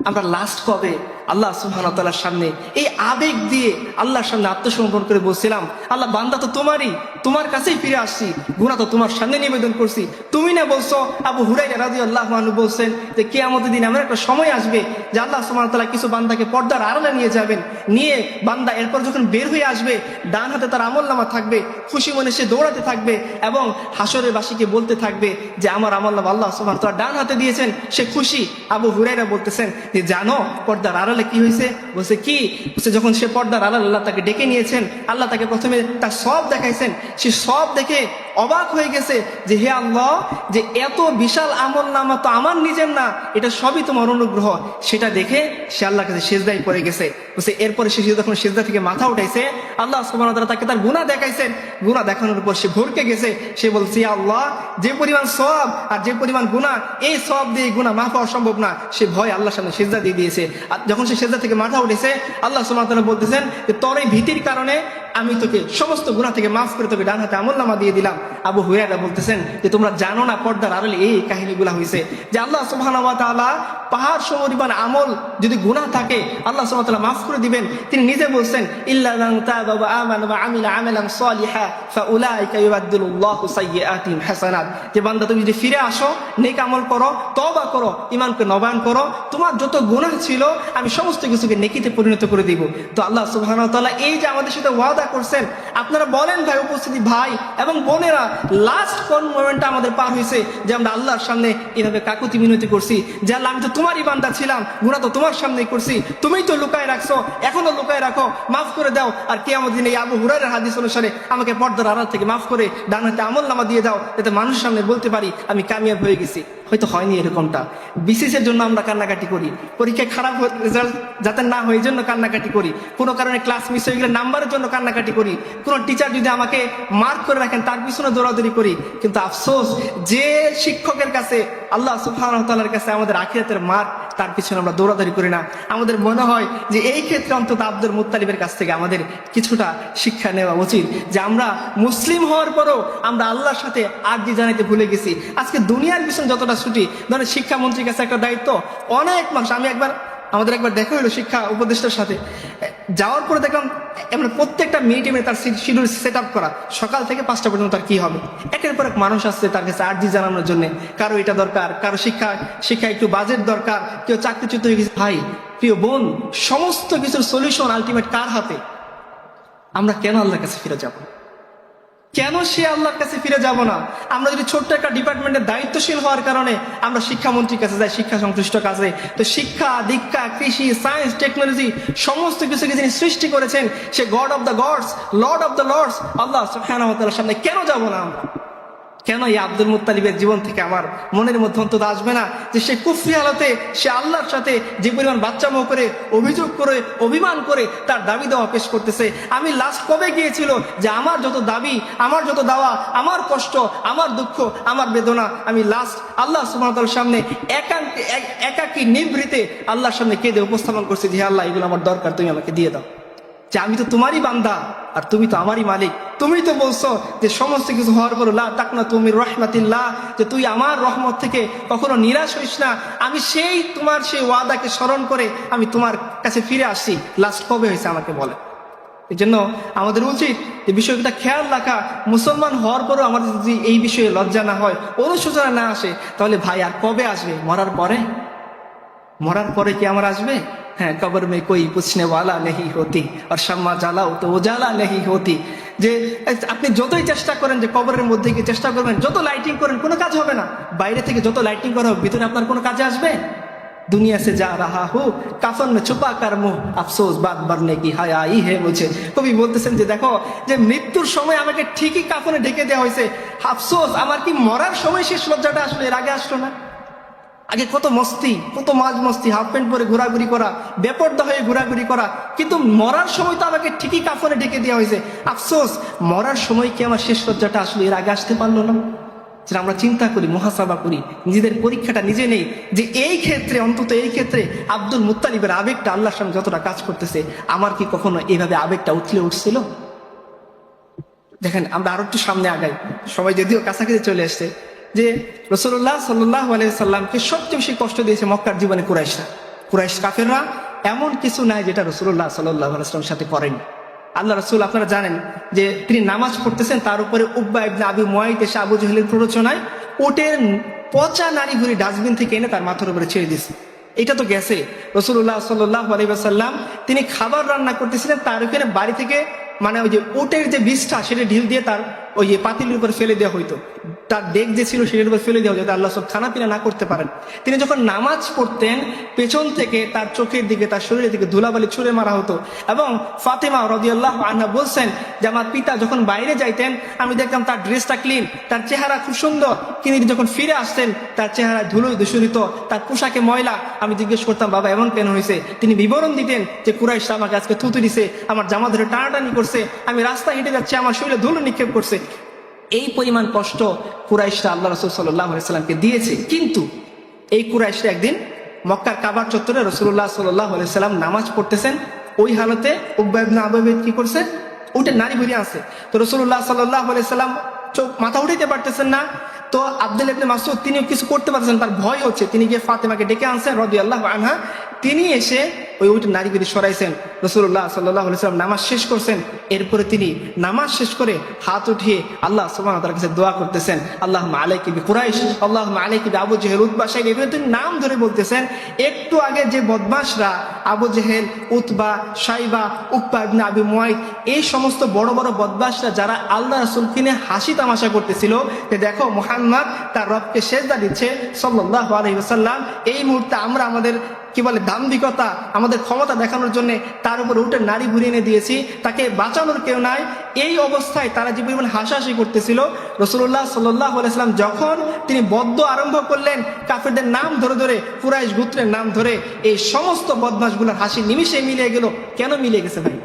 আমরা লাস্ট কবে আল্লাহ সুবহানাহু ওয়া তাআলার সামনে এই আবেগ দিয়ে আল্লাহর সামনে আত্মসমর্পণ করে বলছিলাম, আল্লাহ বান্দা তো তোমারই, তোমার কাছেই ফিরে আসছি, গুনাহ তো তোমার সামনে নিবেদন করছি। তুমি না বলছো, আবু হুরায়রা রাদিয়াল্লাহু আনহু বলছেন যে কিয়ামতের দিন এমন একটা সময় আসবে যে আল্লাহ সুবহানাহু ওয়া তাআলা কিছু বান্দাকে পর্দার আড়ালে নিয়ে যাবেন, নিয়ে বান্দা এরপর যখন বের হয়ে আসবে, ডান হাতে তার আমলনামা থাকবে, খুশি মনে সে দৌড়াতে থাকবে এবং হাসরের বাসীকে বলতে থাকবে যে আমার আমলনামা আল্লাহ সুবহানাহু ওয়া তাআলা ডান হাতে দিয়েছেন, সে খুশি। আবু হুরায়রা বলতেছেন যে জানো পর্দার আড়ালে কি হয়েছে? বলছে কি? বলছে যখন সে পর্দার আড়ালে আল্লাহ তাকে ডেকে নিয়েছেন, আল্লাহ তাকে প্রথমে তার সব দেখাইছেন, সে সব দেখে অবাক হয়ে গেছে যে হে আল্লাহ, যে এত বিশাল আমল নামা তো আমার নিজের না, এটা সবই তোমার অনুগ্রহ। সেটা দেখে সে আল্লাহর কাছে সিজদায় পড়ে গেছে। বলছে এরপরে সে যখন সিজদা থেকে মাথা উঠাইছে, আল্লাহ সুবহানাহু ওয়া তাআলা তাকে তার গুনাহ দেখাইছেন। গুনাহ দেখানোর পর সে ভরকে গেছে। সে বলছে আল্লাহ, যে পরিমাণ সওয়াব আর যে পরিমাণ গুনাহ, এই সওয়াব দিয়ে গুনাহ মাফ হওয়া সম্ভব না। সে ভয় আল্লাহর সামনে সিজদা দিয়ে দিয়েছে। আর যখন সে সিজদা থেকে মাথা উঠেছে, আল্লাহ সুবহানাহু ওয়া তাআলা বলতেছেন যে তোর এই ভীতির কারণে আমি তোকে সমস্ত গুনাহ থেকে মাফ করে তোকে ডান হাতে আমলনামা দিয়ে দিলাম। আবু হুরায়রা বলতেছেন যে তোমরা জানো না পর্দার আড়ালে এই কাহিনীগুলো হয়েছে, যে আল্লাহ সুবহানাহু ওয়া তাআলা পাহাড় সমপরিমাণ আমল যদি গুনাহ থাকে আল্লাহ সুবহানাহু ওয়া তাআলা মাফ করে দিবেন। তিনি নিজে বলছেন ইল্লা মান তাবা ওয়া আমানা ওয়া আমিলা আমালান সালিহা ফাউলাইকা ইউবাদদিলুল্লাহু সাইয়্যাতিহিম হাসানাত, যে বান্দা তুমি যদি ফিরে আসো, নেক আমল করো, তওবা করো, ঈমানকে নবায়ন করো, তোমার যত গুনাহ ছিল আমি সমস্ত কিছুকে নেকিতে পরিণত করে দিব। তো আল্লাহ সুবহানাহু ওয়া তাআলা এই যে আমাদের সাথে ওয়াদা করছেন, আপনারা বলেন ভাই, উপস্থিতি ভাই এবং বোনেরা, লাস্ট কোন মোমেন্টটা আমাদের পার হয়েছে যে আমরা আল্লাহর সামনে এভাবে কাকুতি মিনতি করছি যে আল্লাহ আমি তো তোমারই বান্দা ছিলাম, গুনাহ তো তোমার সামনেই করছি, তুমিই তো লুকায় রাখছো, এখনো লুকায় রাখো, মাফ করে দাও। আর কিয়ামতের দিনে এই আবু হুরায়রার হাদিস অনুসারে আমাকে পর্দার আড়াল থেকে মাফ করে ডান হাতে আমলনামা দিয়ে দাও, যাতে মানুষের সামনে বলতে পারি আমি কামিয়াব হয়ে গেছি। হয়তো হয়নি এরকমটা, বিসিএসের জন্য আমরা কান্নাকাটি করি, পরীক্ষায় খারাপ রেজাল্ট যাতে না হয় এই জন্য কান্নাকাটি করি, কোনো কারণে ক্লাস মিস হয়ে গেলে নাম্বারের জন্য কান্নাকাটি করি, কোনো টিচার যদি আমাকে মার্ক করে রাখেন তার পিছনে দৌড়াদৌড়ি করি। কিন্তু আফসোস, যে শিক্ষকের কাছে আল্লাহ সুবহানাহু ওয়া তাআলার কাছে আমাদের আখিরাতের মার্ক, তার পিছনে আমরা দৌড়াদৌড়ি করি না। আমাদের মনে হয় যে এই ক্ষেত্রে অন্তত আব্দুল মুত্তালিবের কাছ থেকে আমাদের কিছুটা শিক্ষা নেওয়া উচিত, যে আমরা মুসলিম হওয়ার পরও আমরা আল্লাহর সাথে আরজি জানাইতে ভুলে গেছি। আজকে দুনিয়ার পিছনে যতটা ছুটি, ধরেন শিক্ষামন্ত্রীর কাছে একটা দায়িত্ব, অনেক মানুষ, আমাদের একবার দেখা হলো শিক্ষা উপদেষ্টার সাথে, যাওয়ার পরে দেখলাম প্রত্যেকটা মিনিটে তার শিডিউল সেট আপ করা, সকাল থেকে 5টা পর্যন্ত তার কি হবে। একের পর এক মানুষ আসছে তার কাছে আরজি জানানোর জন্য, কারো এটা দরকার, কারো শিক্ষা একটু বাজেট দরকার, কেউ চাকরিচ্যুত হয়ে গেছে। ভাই প্রিয় বোন, সমস্ত কিছুর সলিউশন আলটিমেট কার হাতে? আমরা কেন আল্লাহর কাছে ফিরে যাব? কেন সে আল্লাহর কাছে ফিরে যাব না? আমরা যদি ছোট্ট একটা ডিপার্টমেন্টের দায়িত্বশীল হওয়ার কারণে আমরা শিক্ষামন্ত্রীর কাছে যাই শিক্ষা সংশ্লিষ্ট কাজে, তো শিক্ষা, দীক্ষা, কৃষি, সায়েন্স, টেকনোলজি সমস্ত কিছুকে যিনি সৃষ্টি করেছেন, সে God of the gods, Lord of the lords Allah সুবহানাহু ওয়া তাআলার সামনে কেন যাব না আমরা? কেন এই আব্দুল মুত্তালিবের জীবন থেকে আমার মনের মধ্যে অন্তত আসবে না যে সে কুফরি হালতে সে আল্লাহর সাথে যে পরিমাণ বাচ্চামো করে অভিযোগ করে অভিমান করে তার দাবি দেওয়া পেশ করতেছে। আমি লাস্ট কবে গিয়েছিল যে আমার যত দাবি, আমার যত দাওয়া, আমার কষ্ট, আমার দুঃখ, আমার বেদনা আমি লাস্ট আল্লাহ সুবহানাহু ওয়া তাআলার সামনে একাকী নিভৃতে আল্লাহর সামনে কেঁদে উপস্থাপন করছি যে আল্লাহ এগুলো আমার দরকার, তুমি আমাকে দিয়ে দাও। যে আমি তো তোমারই বান্দা আর তুমি তো আমারই মালিক। তুমি তো বলছো যে সমস্ত কিছু হওয়ার পর লা তাকনাতু মির রাহমাতিল্লাহ, যে তুই আমার রহমত থেকে কখনো নিরাশ হইস না। আমি সেই তোমার সেই ওয়াদাকে স্মরণ করে আমি তোমার কাছে ফিরে আসছি। লাস্ট কবে হয়েছে আমাকে বলে। এই জন্য আমাদের উচিত যে বিষয়টা খেয়াল রাখা। মুসলমান হওয়ার পরও আমাদের যদি এই বিষয়ে লজ্জা না হয়, অনুশোচনা না আসে, তাহলে ভাই আর কবে আসবে? মরার পরে? মরার পরে কি আমার আসবে? হ্যাঁ, কবর মে কোই পুছনে ওয়ালা নেহি হতি আর শাম্মা জ্বালাও তো উজালা নেহি হতি। যে আপনি যতই চেষ্টা করেন যে কবরের মধ্যে গিয়ে চেষ্টা করবেন, যত লাইটিং করেন কোনো কাজ হবে না। বাইরে থেকে যত লাইটিং করা হবে, ভিতরে আপনার কোনো কাজে আসবে? দুনিয়া সে যা রাহা হো কাফন মে ছুপা কার মুহ আফসোস বাদ বারনে কি হায় আই হে মুঝে। কবি বলতেছেন যে দেখো, যে মৃত্যুর সময় আমাকে ঠিকই কাফনে ঢেকে দেওয়া হয়েছে, আফসোস আমার কি মরার সময় শেষ লজ্জাটা আসলে এর আগে আসলো না? আগে কত মস্তি, কত মাঝ মস্তি, হাফ প্যান্ট পরে ঘোরাঘুরি করা, বেপর্দা হয়ে ঘোরাঘুরি করা, কিন্তু মরার সময় তো আমাকে ঠিকই কাফনে ঢেকে দেওয়া হয়েছে। আফসোস মরার সময় কি আমার শেষ লজ্জাটা আসলে এর আগে আসতে পারলো না? যেটা আমরা চিন্তা করি, মুহাসাবা করি, নিজেদের পরীক্ষাটা নিজে নেই যে এই ক্ষেত্রে, অন্তত এই ক্ষেত্রে আব্দুল মুত্তালিবের আবেগটা আল্লাহর সামনে যতটা কাজ করতেছে, আমার কি কখনো এইভাবে আবেগটা উঠলে উঠছিল? দেখেন, আমরা আরো একটু সামনে আগাই, সবাই যদিও কাছাকাছি চলে আসছে, যে রাসূলুল্লাহ সাল্লাল্লাহু আলাইহি সাল্লামকে সবচেয়ে বেশি কষ্ট দিয়েছে মক্কার জীবনে কুরাইশরা। কুরাইশ কাফেররা এমন কিছু নাই যেটা রাসূলুল্লাহ সাল্লাল্লাহু আলাইহি সাল্লামের সাথে করেনি। আল্লাহ রাসূল, আপনারা জানেন যে তিনি নামাজ পড়তেছেন, তার উপরে উকবা ইবনে আবি মুয়াইত এসে আবু জাহেলের প্ররোচনায় ওটের পচা নারী ভুঁড়ি ডাস্টবিন থেকে এনে তার মাথার উপরে ছেড়ে দিয়েছে। এটা তো গেছে। রাসূলুল্লাহ সাল্লাল্লাহু আলাইহি ওয়াসাল্লাম তিনি খাবার রান্না করতেছিলেন, তার উপরে বাড়ি থেকে মানে ওই যে ওটের যে বিষটা সেটা ঢিল দিয়ে তার ওই যে পাতিলের উপর ফেলে দেওয়া হইতো, তার ডেক যে ছিল সেটার উপর ফেলে দেওয়া যাতে আল্লাহ সব খানা পিনা না করতে পারেন। তিনি যখন নামাজ পড়তেন, পেছন থেকে তার চোখের দিকে, তার শরীরের দিকে ধুলাবালি ছুঁড়ে মারা হতো। এবং ফাতেমা রাদিয়াল্লাহু আনহা বলছেন যে আমার পিতা যখন বাইরে যাইতেন, আমি দেখতাম তার ড্রেসটা ক্লিন, তার চেহারা খুব সুন্দর, কিন্তু যখন ফিরে আসতেন তার চেহারা ধুলোয় দূষিত, তার পোশাকে ময়লা। আমি জিজ্ঞেস করতাম, বাবা এমন কেন হয়েছে? তিনি বিবরণ দিতেন যে কুরাইশরা আমাকে আজকে থুতু দিছে, আমার জামা ধরে টানাটানি করছে, আমি রাস্তা হেঁটে যাচ্ছি, আমার শরীরে ধুলো নিক্ষেপ করছে। এই পরিমাণ কষ্ট কুরাইশরা আল্লাহ রাসূল সাল্লাল্লাহু আলাইহি সাল্লামকে দিয়েছে। কিন্তু এই কুরাইশরা একদিন মক্কার কাবার চত্বরে রাসূলুল্লাহ সাল্লাল্লাহু আলাইহি সাল্লাম নামাজ পড়তেছেন, ওই হালতে উকবা ইবনে আবী মুয়াইত কি করছে? উঠে নারী ভুঁড়ি আছে। তো রাসূলুল্লাহ সাল্লাল্লাহু আলাইহি সাল্লাম মাথা উঠাইতে পারতেছেন না। তো আব্দুল্লাহ ইবনে মাসউদ তিনি কিছু করতে পারতেছেন, তার ভয় হচ্ছে। তিনি গিয়ে ফাতেমাকে ডেকে আনছেন রাদিয়াল্লাহু আনহা। তিনি এসে ওই নারী ভুঁড়ি সরাইছেন। রাসূলুল্লাহ সাল্লাল্লাহু আলাইহি সাল্লাম নামাজ শেষ করছেন। এরপরে তিনি নামাজ শেষ করে হাত উঠিয়ে আল্লাহ সুবহানাহু ওয়া তাআলার কাছে দোয়া করতেছেন, আল্লাহুম্মা আলাইকা বিকুরাইশ, আল্লাহুম্মা আলাইকা বিআবু জাহেল, উতবা, শাইবা, এভাবে তিনি নাম ধরে বলতেছেন। একটু আগে যে বদমাশরা আবু জেহেল, উতবা, শাইবা, উকবা ইবনে আবী মুয়াইত, এই সমস্ত বড় বড় বদমাশরা যারা আল্লাহ রাসূলকে নিয়ে হাসি তামাশা করতেছিল যে দেখো মুহাম্মদ তার রবকে সেজদা দিচ্ছে সাল্লাল্লাহু আলাইহি ওয়াসাল্লাম, এই মুহূর্তে আমরা আমাদের কি বলে দাম্ভিকতা, আমাদের ক্ষমতা দেখানোর জন্য তার উপর উঠে নারী ভুঁড়ি এনে দিয়েছি, তাকে বাঁচানোর কেউ নাই। এই অবস্থায় তারা যে পরিমাণ হাসাহাসি করতেছিল, রাসূলুল্লাহ সাল্লাল্লাহু আলাইহি ওয়াসাল্লাম যখন তিনি বদ্দ আরম্ভ করলেন কাফেরদের নাম ধরে ধরে, কুরাইশ গোত্রের নাম ধরে, এই সমস্ত বদমাশগুলোর হাসি নিমিষে মিলিয়ে গেল। কেন মিলিয়ে গেছে ভাই?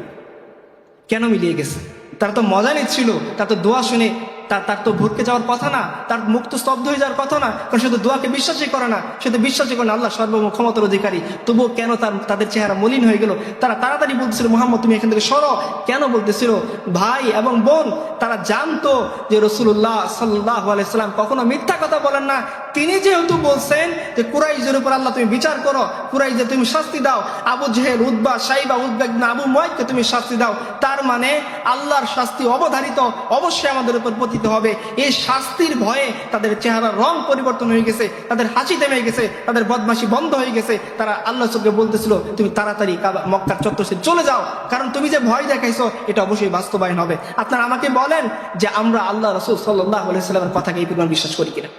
কেন মিলিয়ে গেছে? তারা তো মজা নিচ্ছিল, তার তো দোয়া শুনে তার তো ভরকে যাওয়ার কথা না, তার মুখ তো স্তব্ধ হয়ে যাওয়ার কথা না, কারণ সে তো দোয়াকে বিশ্বাসই করে না, সে তো বিশ্বাসই করে না আল্লাহ সর্বমোক্ষ ক্ষমতার অধিকারী। তবুও কেন তাদের চেহারা মলিন হয়ে গেল? তারা তাড়াতাড়ি বলতেছিল, মুহাম্মদ তুমি এখান থেকে সরো। কেন বলতেছিল? ভাই এবং বোন, তারা জানতো যে রাসূলুল্লাহ সাল্লাল্লাহু আলাইহি সাল্লাম কখনো মিথ্যা কথা বলেন না। তিনি যেহেতু বলছেন যে কুরাইশদের উপর আল্লাহ তুমি বিচার করো, কুরাইশদের তুমি শাস্তি দাও, আবু জেহেল, উতবা, শাইবা, উকবা ইবনে আবী মুয়াইতকে তুমি শাস্তি দাও, তার মানে আল্লাহর শাস্তি অবধারিত, অবশ্যই আমাদের উপর পতিত হবে। এই শাস্তির ভয়ে তাদের চেহারার রং পরিবর্তন হয়ে গেছে, তাদের হাসি থেমে গেছে, তাদের বদমাশি বন্ধ হয়ে গেছে। তারা আল্লাহ সবকে বলতেছিল তুমি তাড়াতাড়ি মক্কার চত্বর থেকে চলে যাও, কারণ তুমি যে ভয় দেখাইছো এটা অবশ্যই বাস্তবায়ন হবে। আপনারা আমাকে বলেন যে আমরা আল্লাহ রাসূল সাল্লাল্লাহু আলাইহি ওয়াসাল্লামের কথাকে এই পরিমাণ বিশ্বাস করি কিনা?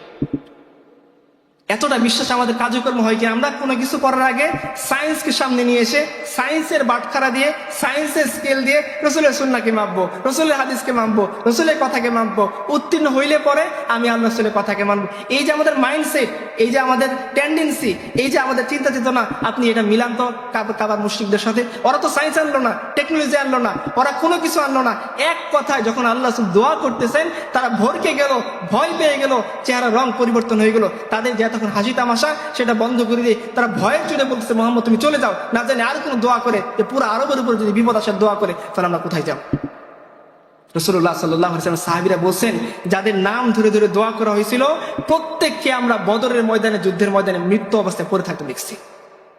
এতটা বিশ্বাস আমাদের কার্যক্রম হয় কি আমরা কোনো কিছু করার আগে সায়েন্সকে সামনে নিয়ে এসে সায়েন্সের বাটখারা দিয়ে সায়েন্সের স্কেল দিয়ে রসুলের সুন্নাহকে মাপবো, রসুলের হাদিসকে মাপবো, রসুলের কথাকে মাপবো, উত্তীর্ণ হইলে পরে আমি আল্লাহ রসুলের কথাকে মানবো। এই যে আমাদের মাইন্ডসেট, এই যে আমাদের টেন্ডেন্সি, এই যে আমাদের চিন্তা চেতনা, আপনি এটা মিলান তো কাবার মুশরিকদের সাথে। ওরা তো সায়েন্স আনলো না, টেকনোলজি আনলো না, ওরা কোনো কিছু আনলো না। এক কথায় যখন আল্লাহ রসুল দোয়া করতেছেন তারা ভরকে গেল, ভয় পেয়ে গেল, চেহারা রং পরিবর্তন হয়ে গেল। তাদের যে তখন হাসি তামাশা সেটা বন্ধ করে দিয়ে তারা ভয়ে চলে বলতেছে মোহাম্মদ তুমি চলে যাও, না জানি আর কোনো দোয়া করে যে পুরো আরবের উপর যদি বিপদ আসার দোয়া করে তাহলে আমরা কোথায় যাব। রাসূলুল্লাহ সাল্লাল্লাহু আলাইহি ওয়াসাল্লাম সাহাবীরা বলছেন যাদের নাম ধরে ধরে দোয়া করা হয়েছিল প্রত্যেককে আমরা বদরের ময়দানে, যুদ্ধের ময়দানে মৃত্যু অবস্থায় পড়ে থাকতে দেখছি।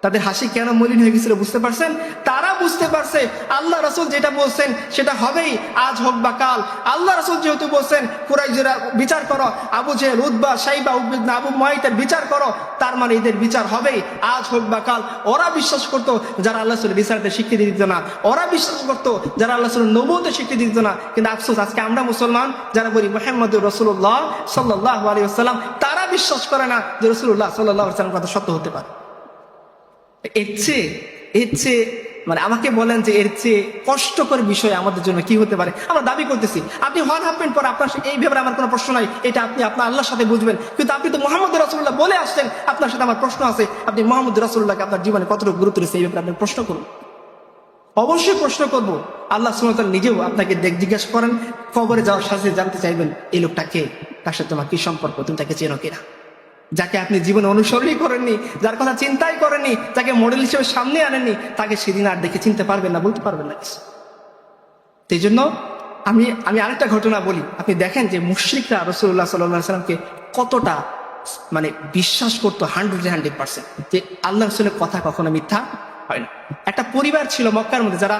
তাদের হাসি কেন মলিন হয়ে গেছিল বুঝতে পারছেন? তারা বুঝতে পারছে আল্লাহ রাসূল যেটা বলছেন সেটা হবেই, আজ হোক বা কাল। আল্লাহ রাসূল যেহেতু বলছেন কুরাইশরা বিচার করো, আবু জেহেল, উতবা, শাইবা, আবু মুআইতের বিচার করো, তার মানে এদের বিচার হবেই, আজ হোক বা কাল। ওরা বিশ্বাস করতো যারা আল্লাহ রাসূলের বিচারতে স্বীকৃতি দিত না, ওরা বিশ্বাস করতো যারা আল্লাহ রাসূলের নবুয়তে স্বীকৃতি দিত না। কিন্তু আফসোস আজকে আমরা মুসলমান যারা বলি মুহাম্মদুর রাসূলুল্লাহ সাল্লাল্লাহু আলাইহি ওয়াসাল্লাম, তারা বিশ্বাস করে না যে রাসূলুল্লাহ সাল্লাল্লাহু আলাইহি ওয়াসাল্লাম কথা সত্য হতে পারে। এর চেয়ে মানে আমাকে বলেন যে এর চেয়ে কষ্টকর বিষয় আমাদের জন্য কি হতে পারে? আমরা দাবি করতেছি আপনি হন হাফ প্যান্ট পরে, আপনার এই ব্যাপারে আমার কোনো প্রশ্ন নাই, এটা আপনি আপনার আল্লাহর সাথে বুঝবেন। কিন্তু আপনি তো মুহাম্মদ রাসূলুল্লাহ বলে আসছেন, আপনার সাথে আমার প্রশ্ন আছে, আপনি মুহাম্মদ রাসূলুল্লাহকে আপনার জীবনে কতটুকু গুরুত্ব দিয়েছে এই ব্যাপারে আপনি প্রশ্ন করুন। অবশ্যই প্রশ্ন করবো। আল্লাহ সুবহানাহু ওয়া তাআলা নিজেও আপনাকে জিজ্ঞাসা করেন, কবরে যাওয়ার সাথে জানতে চাইবেন এই লোকটা কে, তার সাথে তোমার কি সম্পর্ক, তুমি তাকে চেনো কিনা। যাকে আপনি জীবনে অনুসরণই করেননি, যার কথা চিন্তাই করেননি, যাকে মডেল হিসেবে সামনে আনেননি, তাকে সেদিন আর দেখে চিনতে পারবেন না, বলতে পারবেন না কিছু। সেই জন্য আমি আরেকটা ঘটনা বলি। আপনি দেখেন যে মুশরিকরা রাসূলুল্লাহ সাল্লাল্লাহু আলাইহি ওয়াসাল্লামকে কতটা মানে বিশ্বাস করতো 100% যে আল্লাহ রাসূলের কথা কখনো মিথ্যা হয় না। একটা পরিবার ছিল মক্কার মধ্যে যারা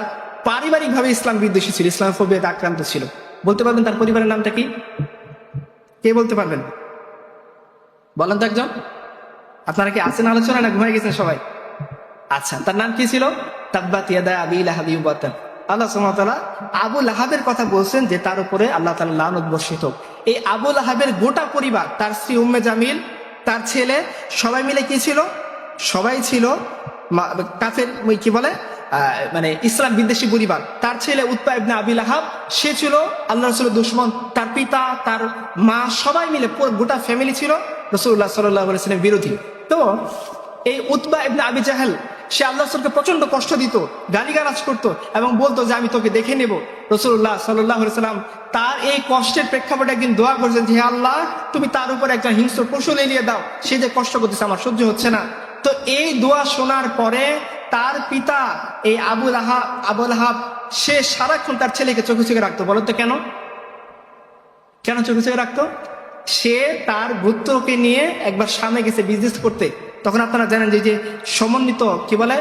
পারিবারিকভাবে ইসলাম বিদ্বেষী ছিল, ইসলাম ফোবিয়াতে আক্রান্ত ছিল। বলতে পারবেন তার পরিবারের নামটা কি? কে বলতে পারবেন? বলেন তো একজন। আপনারা কি আছেন আলোচনা না ঘুমাই গেছেন সবাই? আচ্ছা, তার নাম কি ছিল? তাব্বাত ইয়াদা আবি লাহাবি ওয়া তাব। আল্লাহ সুবহানাহু ওয়া তাআলা আবু লাহাবের কথা বলছেন যে তার উপরে আল্লাহ তাআলা লানত বর্ষিত। এই আবু লাহাবের গোটা পরিবার, তার স্ত্রী উম্মে জামিল, তার ছেলে, সবাই মিলে কি ছিল? সবাই ছিল কাফের, কি বলে মানে ইসলাম বিদ্বেষী পরিবার। তার ছেলে উতবা ইবনে আবি লাহাব, সে ছিল আল্লাহ রাসূলের দুশমন। তার পিতা, তার মা, সবাই মিলে পুরো গোটা ফ্যামিলি ছিল রাসূলুল্লাহ সাল্লাল্লাহু আলাইহি ওয়াসাল্লামের বিরোধী। তো এই উতবা ইবনে আবি জাহেল সে আল্লাহ রাসূলকে প্রচন্ড কষ্ট দিত, গালিগালাজ করতো এবং বলতো যে আমি তোকে দেখে নেব। রাসূলুল্লাহ সাল্লাল্লাহু আলাইহি ওয়াসাল্লাম তার এই কষ্টের প্রেক্ষাপটে একদিন দোয়া করেছেন যে হে আল্লাহ, তুমি তার উপর একটা হিংস্র পশু লেলিয়ে দাও, সে যে কষ্ট করতেছে আমার সহ্য হচ্ছে না। তো এই দোয়া শোনার পরে তার পিতা এই আবু লাহাব সে সারাক্ষণ তার ছেলেকে চোখে চোখে রাখতো। বলো তো কেন চোখে চোখে রাখতো? সে তার পুত্রকে নিয়ে একবার সামনে গেছে বিজনেস করতে। তখন আপনারা জানেন যে সমন্বিত কি বলে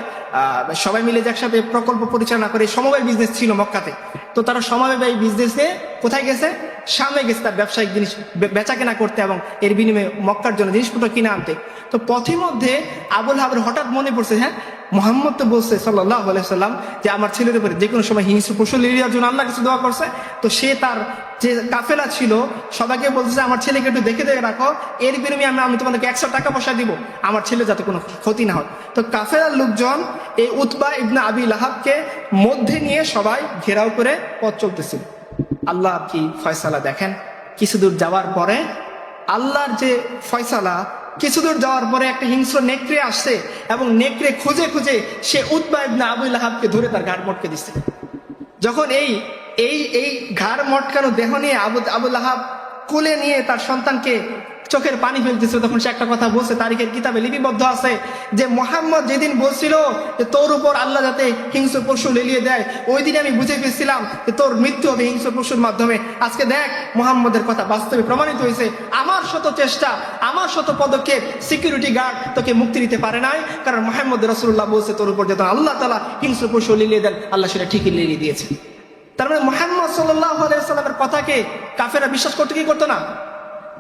সবাই মিলে যে একসাথে প্রকল্প পরিচালনা করে সমবায় বিজনেস ছিল মক্কাতে। তো তারা সমবায় বিজনেসে কোথায় গেছে? সামনে গেছে তার ব্যবসায়িক জিনিস বেচা কেনা করতে এবং এর বিনিময়ে মক্কার জন্য জিনিসপত্র কিনে আনতে। তো পথে মধ্যে আবুল লাহাবের হঠাৎ মনে পড়ছে, হ্যাঁ মুহাম্মদ তো বলছে সাল্লাল্লাহু আলাইহি ওয়াসাল্লাম যে আমার ছেলের উপরে যে কোনো সময় হিংস্র পশু লেলিয়ার জন্য আল্লাহ কাছে দোয়া করছে। তো সে তার যে কাফেলা ছিল সবাইকে বলছে আমার ছেলেকে একটু দেখে রাখো, এর বিনিময়ে আমি তোমাদেরকে 100 টাকা পয়সা দিব, আমার ছেলে যাতে কোনো ক্ষতি না হয়। তো কাফেলার লোকজন এই উতবা ইবনে আবি লাহাবকে মধ্যে নিয়ে সবাই ঘেরাও করে পথ চলতেছিল। আল্লাহ কি ফয়সালা দেখেন। কিছু দূর যাওয়ার পরে আল্লাহর যে ফয়সালা, কিছু দূর যাওয়ার পরে একটা হিংস্র নেকড়ে আসছে এবং নেকড়ে খুঁজে খুঁজে সে উতবা ইবনে আবি লাহাবকে ধরে তার ঘাড় মটকে দিচ্ছে। যখন এই ঘাড় মটকানো দেহ নিয়ে আবু লাহাব কোলে নিয়ে তার সন্তানকে চোখের পানি ফেলতেছিল, তখন সে একটা কথা বলছে, তারিখের কিতাবে লিপিবদ্ধ আছে যে মুহাম্মদ যেদিন বলছিল যে তোর উপর আল্লাহ যাতে হিংস্র পশু লেলিয়ে দেয়, ওই দিন আমি বুঝে ফেলছিলাম যে তোর মৃত্যু হবে হিংস্র পশুর মাধ্যমে। আজকে দেখ মুহাম্মদের কথা বাস্তবে প্রমাণিত হয়েছে। আমার শত চেষ্টা, আমার শত পদক্ষেপ, সিকিউরিটি গার্ড তোকে মুক্তি দিতে পারে নাই, কারণ মুহাম্মদ রাসূলুল্লাহ বলছে তোর উপর যখন আল্লাহ তাআলা হিংস্র পশু লেলিয়ে দেন, আল্লাহ সেটা ঠিকই লেলিয়ে দিয়েছে। তার মানে মুহাম্মদ সাল্লাল্লাহু আলাইহি ওয়াসাল্লামের কথাকে কাফেররা বিশ্বাস করতে কি করতো না?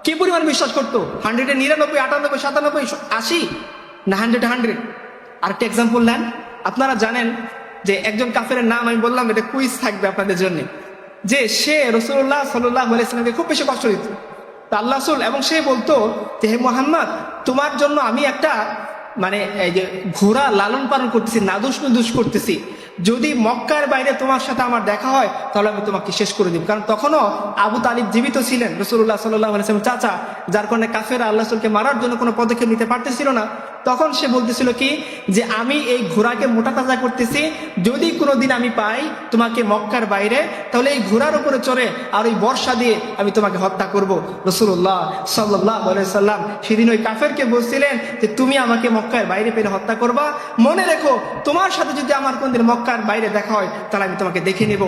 কি পরিমাণ বিশ্বাস করতো? 100-এ 99, 98, 97, 80 না 100-এ 100। আরেকটা এক্সাম্পল নেন। আপনারা জানেন যে একজন কাফেরের নাম আমি বললাম, এটা কুইজ থাকবে আপনাদের জন্য, যে সে রাসূলুল্লাহ সাল্লাল্লাহু আলাইহি ওয়াসাল্লামকে খুব বেশি কষ্ট দিত। তো আল্লাহ রাসূল, এবং সে বলতো যে হে মুহাম্মদ, তোমার জন্য আমি একটা মানে এই যে ঘোড়া লালন পালন করতেছি, নাদুস নুদুস করতেছি, যদি মক্কার বাইরে তোমার সাথে আমার দেখা হয় তাহলে আমি তোমাকে শেষ করে দিব। কারণ তখনও আবু তালিব জীবিত ছিলেন, রাসূলুল্লাহ সাল্লাল্লাহু আলাইহি ওয়াসাল্লাম চাচা, যার কারণে কাফেররা আল্লাহ রাসূলকে মারার জন্য কোনো পদক্ষেপ নিতে পারতেছিল না। তখন সে বলতেছিল কি যে আমি এই ঘোড়াকে মোটা তাজা করতেছি, যদি কোনোদিন আমি পাই তোমাকে মক্কার বাইরে, তাহলে এই ঘোড়ার উপরে চড়ে আর ওই বর্ষা দিয়ে আমি তোমাকে হত্যা করব। রাসূলুল্লাহ সাল্লাল্লাহু আলাইহি সাল্লাম সেদিন ওই কাফেরকে বলছিলেন যে তুমি আমাকে মক্কার বাইরে পেলে হত্যা করবা, মনে রেখো তোমার সাথে যদি আমার কোনদিন মক্কার বাইরে দেখা হয় তাহলে আমি তোমাকে দেখে নেব।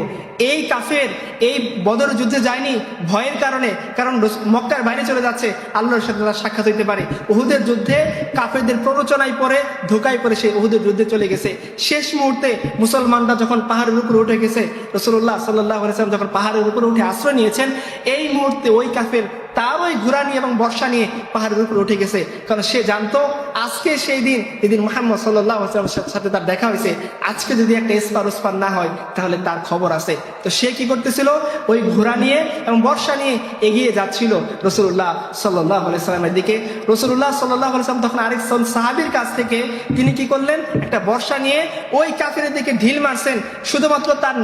এই কাফের এই বদর যুদ্ধে যায়নি ভয়ের কারণে, কারণ মক্কার বাইরে চলে যাচ্ছে, আল্লাহর সাথে তার সাক্ষাৎ হইতে পারে। উহুদের যুদ্ধে কাফেরদের প্ররোচনায় পড়ে, ধোকায় পড়ে সে উহুদের যুদ্ধে চলে গেছে। শেষ মুহূর্তে মুসলমানরা যখন পাহাড়ের উপরে উঠে গেছে, রাসূলুল্লাহ সাল্লাল্লাহু আলাইহি ওয়াসাল্লাম যখন পাহাড়ের উপরে উঠে আশ্রয় নিয়েছেন, এই মুহূর্তে ওই কাফের তার ওই ঘোড়া নিয়ে এবং বর্ষা নিয়ে পাহাড়ের উপরে উঠে গেছে। কারণ সে জানতো আজকে সেই দিন, যেদিন মুহাম্মদ সাল্লাল্লাহু আলাইহি ওয়াসাল্লামের সাথে তার দেখা হয়েছে, আজকে যদি একটা এসপার ওসপার না হয় তাহলে তার খবর আছে। তো সে কি করতেছিল, ওই ঘোড়া নিয়ে এবং বর্ষা নিয়ে এগিয়ে যাচ্ছিল রাসূলুল্লাহ সাল্লাল্লাহু আলাইহি ওয়াসাল্লামের দিকে। রাসূলুল্লাহ সাল্লাল্লাহু আলাইহি ওয়াসাল্লাম তখন আরেক সাহাবীর কাছ থেকে তিনি কি করলেন, একটা বর্ষা নিয়ে ওই কাফেরের দিকে ঢিল মারছেন, শুধুমাত্র তার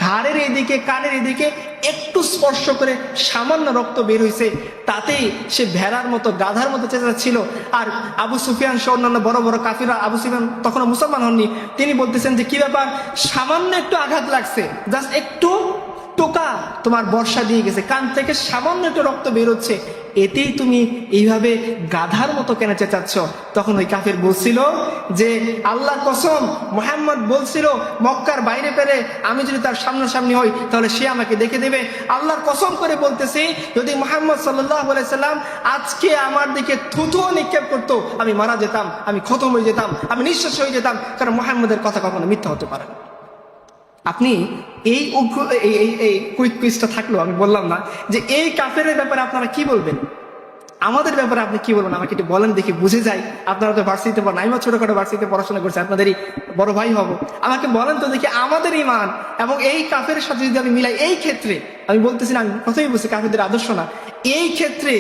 ঘাড়ের এদিকে কানের এদিকে একটু স্পর্শ করে সামান্য রক্ত বের হয়েছে, তাতেই সে ভেড়ার মতো গাধার মতো চেঁচাচ্ছিল। আর আবু সুফিয়ান সহ অন্যান্য বড় বড় কাফিররা, আবু সুফিয়ান তখনও মুসলমান হননি, তিনি বলতেছেন যে কি ব্যাপার, সামান্য একটু আঘাত লাগছে, জাস্ট একটু টোকা তোমার বর্ষা দিয়ে গেছে, কান থেকে সামান্য একটু রক্ত বেরোচ্ছে, এতেই তুমি এইভাবে গাধার মতো কেন চেঁচাচ্ছ? তখন ওই কাফের বলছিল যে আল্লাহর কসম, মুহাম্মদ বলছিল মক্কার বাইরে পেরে আমি যদি তার সামনাসামনি হই তাহলে সে আমাকে দেখে দেবে। আল্লাহর কসম করে বলতেছি, যদি মুহাম্মদ সাল্লাল্লাহু আলাইহি সাল্লাম আজকে আমার দিকে থুথুও নিক্ষেপ করতো, আমি মারা যেতাম, আমি খতম হয়ে যেতাম, আমি নিঃশেষ হয়ে যেতাম, কারণ মুহাম্মদের কথা কখনো মিথ্যা হতে পারে না। আপনি এই কুইক কুইজটা থাকলো, আমি বললাম না যে এই কাফেরের ব্যাপারে আপনারা কি বলবেন, আমাদের ব্যাপারে আপনি কি বলবেন, আমাকে একটু বলেন দেখি, বুঝে যাই। আপনারা তো ভার্সিটিতে পড়েন, আমিও ছোটখাটো ভার্সিটিতে পড়াশোনা করছি, আপনাদেরই বড় ভাই হব, আমাকে বলেন তো দেখি আমাদের ইমান এবং এই কাফের সাথে যদি আমি মিলাই, এই ক্ষেত্রে আমি বলতেছি না, আমি প্রথমেই বলছি কাফেরদের আদর্শ না, এই ক্ষেত্রে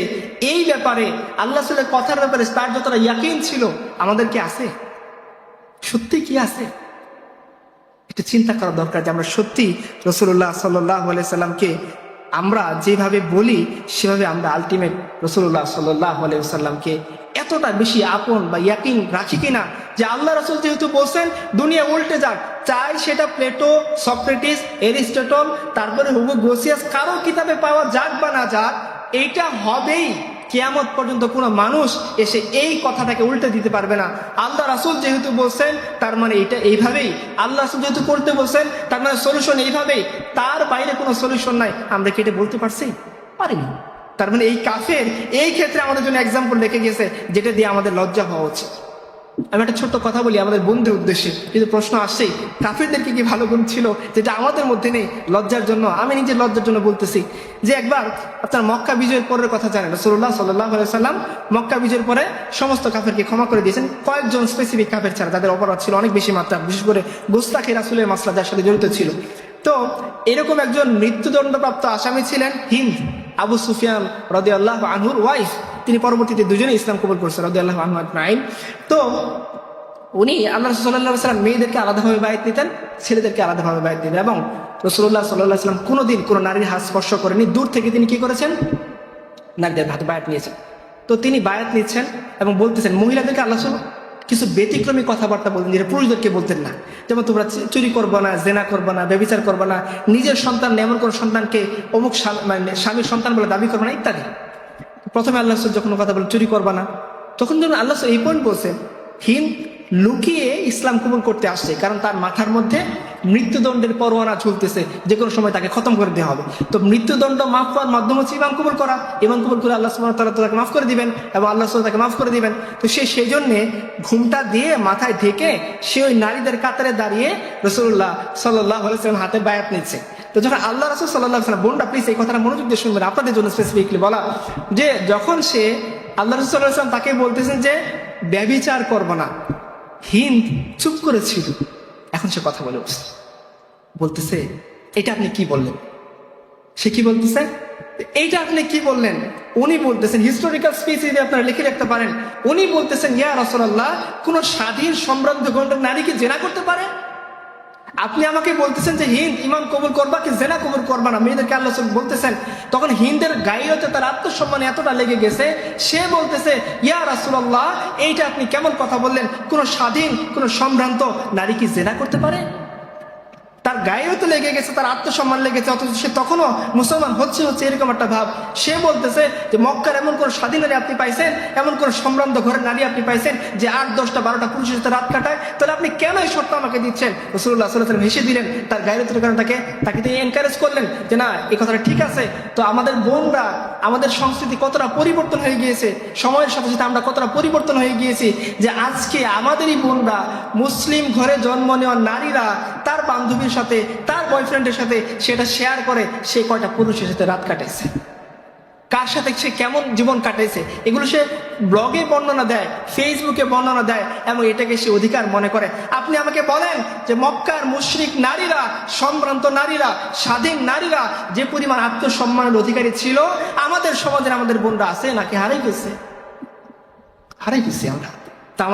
এই ব্যাপারে আল্লাহ রাসূলের কথার ব্যাপারে তার যতটা ইয়াকিন ছিল আমাদের কি আছে? সত্যি কি আছে? একটু চিন্তা করা দরকার যে আমরা সত্যি রাসূলুল্লাহ সাল্লাল্লাহু আলাইহি সাল্লামকে আমরা যেভাবে বলি সেভাবে আমরা আলটিমেট রাসূলুল্লাহ সাল্লাল্লাহু আলাইহি সাল্লামকে এতটা বেশি আপন বা ইয়াকিন রাখি কিনা যে আল্লাহ রাসূল যেহেতু বলছেন দুনিয়া উল্টে যাক, চাই সেটা প্লেটো, সক্রেটিস, এরিস্টটল, তারপরে হুগো গ্রোসিয়াস, কারো কিতাবে পাওয়া যাক বা না যাক, এইটা হবেই। কিয়ামত পর্যন্ত কোনো মানুষ এসে এই কথাটাকে উল্টে দিতে পারবে না। আল্লাহ রাসূল যেহেতু বলছেন তার মানে এটা এইভাবেই, আল্লাহ রাসূল যেহেতু করতে বলছেন তার মানে সলিউশন এইভাবেই, তার বাইরে কোনো সলিউশন নাই। আমরা কি এটা বলতে পারছি? পারিনি। তার মানে এই কাফের এই ক্ষেত্রে আমাদের জন্য এক্সাম্পল রেখে গেছে, যেটা দিয়ে আমাদের লজ্জা হওয়া উচিত। আমি একটা ছোট্ট কথা বলি আমাদের বন্ধুর উদ্দেশ্যে, কিন্তু প্রশ্ন আসছেই, কাফেরদেরকে কি ভালো গুণ ছিল যেটা আমাদের মধ্যে নেই? লজ্জার জন্য, আমি নিজের লজ্জার জন্য বলতেছি যে একবার আপনার মক্কা বিজয়ের পরের কথা জানেন, রাসূলুল্লাহ সাল্লাল্লাহু আলাইহি সাল্লাম মক্কা বিজয়ের পরে সমস্ত কাফেরকে ক্ষমা করে দিয়েছেন, কয়েকজন স্পেসিফিক কাফের ছাড়া, তাদের অপরাধ ছিল অনেক বেশি মাত্রা, বিশেষ করে গোস্তাখে রাসূলের মাসলা যার সাথে জড়িত ছিল। তো এরকম একজন মৃত্যুদণ্ডপ্রাপ্ত আসামি ছিলেন হিন্দ, আবু সুফিয়ান রাদিয়াল্লাহু আনহুর ওয়াইফ। তিনি পরবর্তীতে দুজনে ইসলাম কবুল করেছেন রাদিয়াল্লাহু আনহু আজমাইন। তো উনি আল্লাহ রাসূল সাল্লাল্লাহু আলাইহি ওয়াসাল্লাম মেয়েদেরকে আলাদাভাবে বায়াত নিতেন, ছেলেদেরকে আলাদাভাবে বায়াত দিতেন, এবং রাসূলুল্লাহ সাল্লাল্লাহু আলাইহি ওয়াসাল্লাম কোনোদিন কোনো নারীর হাত স্পর্শ করেনি। দূর থেকে তিনি কি করেছেন? নারীদের হাতে বায়াত নিয়েছেন। তো তিনি বায়াত নিচ্ছেন এবং বলতেছেন, মহিলাদেরকে আল্লাহ রাসূল কিছু ব্যতিক্রমী কথাবার্তা বলতেন যেটা পুরুষদেরকে বলতেন না, যেমন তোমরা চুরি করবো না, জেনা করবো না, ব্যভিচার করবো না, নিজের সন্তান এমন কোনো সন্তানকে অমুক স্বামীর সন্তান বলে দাবি করবো না, ইত্যাদি। প্রথমে আল্লাহ রাসূল যখন কথা বলেন চুরি করবা না, তখন যখন আল্লাহ রাসূল এই পয়েন্ট বলছেন, হিন্দ লুকিয়ে ইসলাম কবুল করতে আসছে, কারণ তার মাথার মধ্যে মৃত্যুদণ্ডের পরোয়ানা ঝুলতেছে, যে কোনো সময় তাকে খতম করে দেওয়া হবে। তো মৃত্যুদণ্ড মাফ করার মাধ্যম হচ্ছে ইমান কবুল করা, ইমান কবুল করে আল্লাহ সুবহানাহু ওয়া তাআলা তাকে মাফ করে দিবেন এবং আল্লাহ সুবহানাহু তাকে মাফ করে দিবেন। তো সেই জন্যে ঘুমটা দিয়ে মাথায় ঢেকে সে ওই নারীদের কাতারে দাঁড়িয়ে রাসূলুল্লাহ সাল্লাল্লাহু আলাইহি ওয়াসাল্লাম হাতে বায়াত নিচ্ছে। তো যখন আল্লাহ রাসূল সাল্লাল্লাহু আলাইহি ওয়াসাল্লাম, বোনরা প্লিজ এই কথাটা মনোযোগ দিয়ে শুনবেন, আপনাদের জন্য স্পেসিফিকলি বলা, যে যখন সে আল্লাহ রাসূল সাল্লাল্লাহু আলাইহি ওয়াসাল্লাম তাকে বলতেছেন যে ব্যভিচার করবো না, হিন্দ চুপ করেছিল, এখন সে কথা বলে বলতেছে এটা আপনি কি বললেন? সে কি বলতেছে? এইটা আপনি কি বললেন? উনি বলতেছেন, হিস্টোরিক্যাল স্পিচ যদি আপনারা লিখে রাখতে পারেন, উনি বলতেছেন ইয়া রাসূলুল্লাহ, কোন স্বাধীন সম্ভ্রান্ত গণ্ডের নারী কি জেনা করতে পারে? আপনি আমাকে বলতেছেন যে হিন্দ ইমান কবুল করবা কি জেনা কবুল করবা না, মেয়েদেরকে আল্লাহ বলতেছেন। তখন হিন্দের গায়ে হতে তার আত্মসম্মানে এতটা লেগে গেছে, সে বলতেছে ইয়া রাসূলুল্লাহ, এইটা আপনি কেমন কথা বললেন? কোন স্বাধীন কোন সম্ভ্রান্ত নারী কি জেনা করতে পারে? তার গায়েও তো লেগে গেছে, তার আত্মসম্মান লেগেছে, অথচ সে তখনও মুসলমান হচ্ছে এরকম একটা ভাব। সে বলতেছে যে মক্কার এমন কোন স্বাধীন নারী আপনি পাইছেন, এমন কোন সম্ভ্রান্ত ঘরের নারী আপনি পাইছেন যে 8, 10টা 12টা পুরুষের সাথে রাত কাটায়? তাহলে আপনি কেন এই শর্ত আমাকে দিচ্ছেন? রাসূলুল্লাহ সাল্লাল্লাহু আলাইহি ওয়াসাল্লাম হেসে দিলেন, তার গায়ের কারণে তাকে তিনি এনকারেজ করলেন যে না, এই কথাটা ঠিক আছে। তো আমাদের বোনরা, আমাদের সংস্কৃতি কতটা পরিবর্তন হয়ে গিয়েছে, সময়ের সাথে সাথে আমরা কতটা পরিবর্তন হয়ে গিয়েছি যে আজকে আমাদেরই বোনরা, মুসলিম ঘরে জন্ম নেওয়া নারীরা তার বান্ধবীর সাথে, তার বয়ফ্রেন্ডের সাথে সেটা শেয়ার করে সে কয়টা পুরুষের সাথে রাত কাটাইছে, কার সাথে সে কেমন জীবন কাটাইছে, এগুলো সে ব্লগে বর্ণনা দেয়, ফেসবুকে বর্ণনা দেয়, এবং এটাকে সে অধিকার মনে করে। আপনি আমাকে বলেন যে মক্কার মুশরিক নারীরা, সম্ভ্রান্ত নারীরা, স্বাধীন নারীরা যে পরিমাণ আত্মসম্মানের অধিকারী ছিল, আমাদের সমাজের আমাদের বোনরা আছে নাকি হারাই গেছে? হারাই গেছি আমরা। তা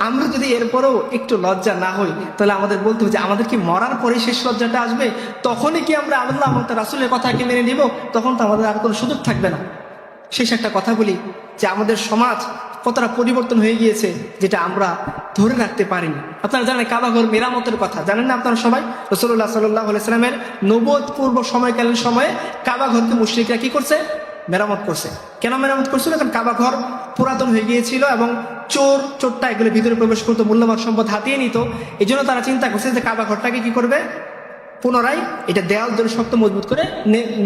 আমরা যদি এরপরেও একটু লজ্জা না হই, তাহলে আমাদের বলতে হবে যে আমাদের কি মরার পরে শেষ লজ্জাটা আসবে? তখনই কি আমরা আল্লাহ এবং তার রাসূলের কথাকে মেনে নিব? তখন তো আমাদের আর কোনো সুযোগ থাকবে না। শেষ একটা কথা বলি যে আমাদের সমাজ কতটা পরিবর্তন হয়ে গিয়েছে যেটা আমরা ধরে রাখতে পারিনি। আপনারা জানেন কাবাঘর মেরামতের কথা, জানেন না আপনারা সবাই? রাসূলুল্লাহ সাল্লাল্লাহু আলাইহি ওয়াসাল্লামের নবুয়ত পূর্ব সময়কালীন সময়ে কাবাঘরকে মুশরিকরা কি করছে? মেরামত করছে। কেন মেরামত করছিল? কারণ কাবাঘর পুরাতন হয়ে গিয়েছিল এবং চোরটা এগুলো ভিতরে প্রবেশ করতো, মূল্যবান সম্পদ হাতিয়ে নিত। এই জন্য তারা চিন্তা করছে যে কাবাঘরটাকে কি করবে, পুনরায় এটা দেওয়াল ধরে শক্ত মজবুত করে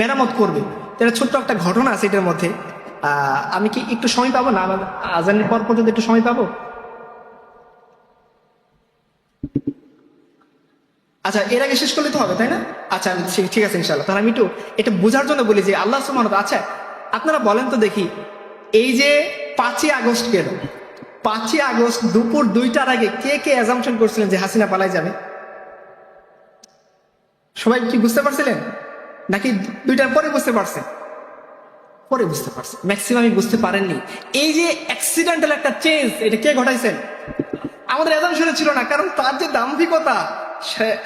মেরামত করবে। এটা ছোট্ট একটা ঘটনা আছে এটার মধ্যে। আমি কি একটু সময় পাবো না? আমার আজানের পর পর্যন্ত একটু সময় পাবো? আচ্ছা, এর আগে শেষ করলে তো হবে, তাই না? আচ্ছা, আমি ঠিক আছে ইনশাআল্লাহ। তাহলে আমি একটু এটা বোঝার জন্য বলি যে আল্লাহ সুবহানাহু ওয়া তাআলা, আচ্ছা আপনারা বলেন তো দেখি, এই যে 5ই আগস্ট গেল, 5ই আগস্ট দুপুর 2টার আগে কে কে অ্যাজাম্পশন করছিলেন যে হাসিনা পালাই যাবে? সবাই কি বুঝতে পারছিলেন? নাকি 2টার পরে বুঝতে পারছেন? পরে বুঝতে পারছেন, ম্যাক্সিমামই বুঝতে পারেননি। এই যে অ্যাক্সিডেন্টাল একটা চেঞ্জ, এটা কে ঘটাইছেন? আমাদের অ্যাজাম্পশনে ছিল না, কারণ তার যে দাম্ভিকতা,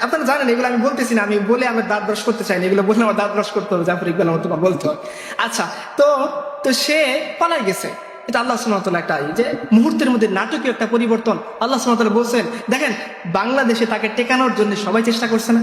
আপনারা জানেন, এগুলো আমি বলতেছি না, আমি বলে আমার দাঁত ব্রাশ করতে চাই না, এগুলো বললে আমার দাঁত ব্রাশ করতে হবে, জাফর ইকবাল আমার তোমার বলতে হবে। আচ্ছা, তো সে পালাই গেছে। এটা আল্লাহ সুবহানাহু ওয়া তাআলা একটা যে মুহূর্তের মধ্যে নাটকীয় একটা পরিবর্তন আল্লাহ সুবহানাহু ওয়া তাআলা বলছেন। দেখেন, বাংলাদেশে তাকে টেকানোর জন্য সবাই চেষ্টা করছে না?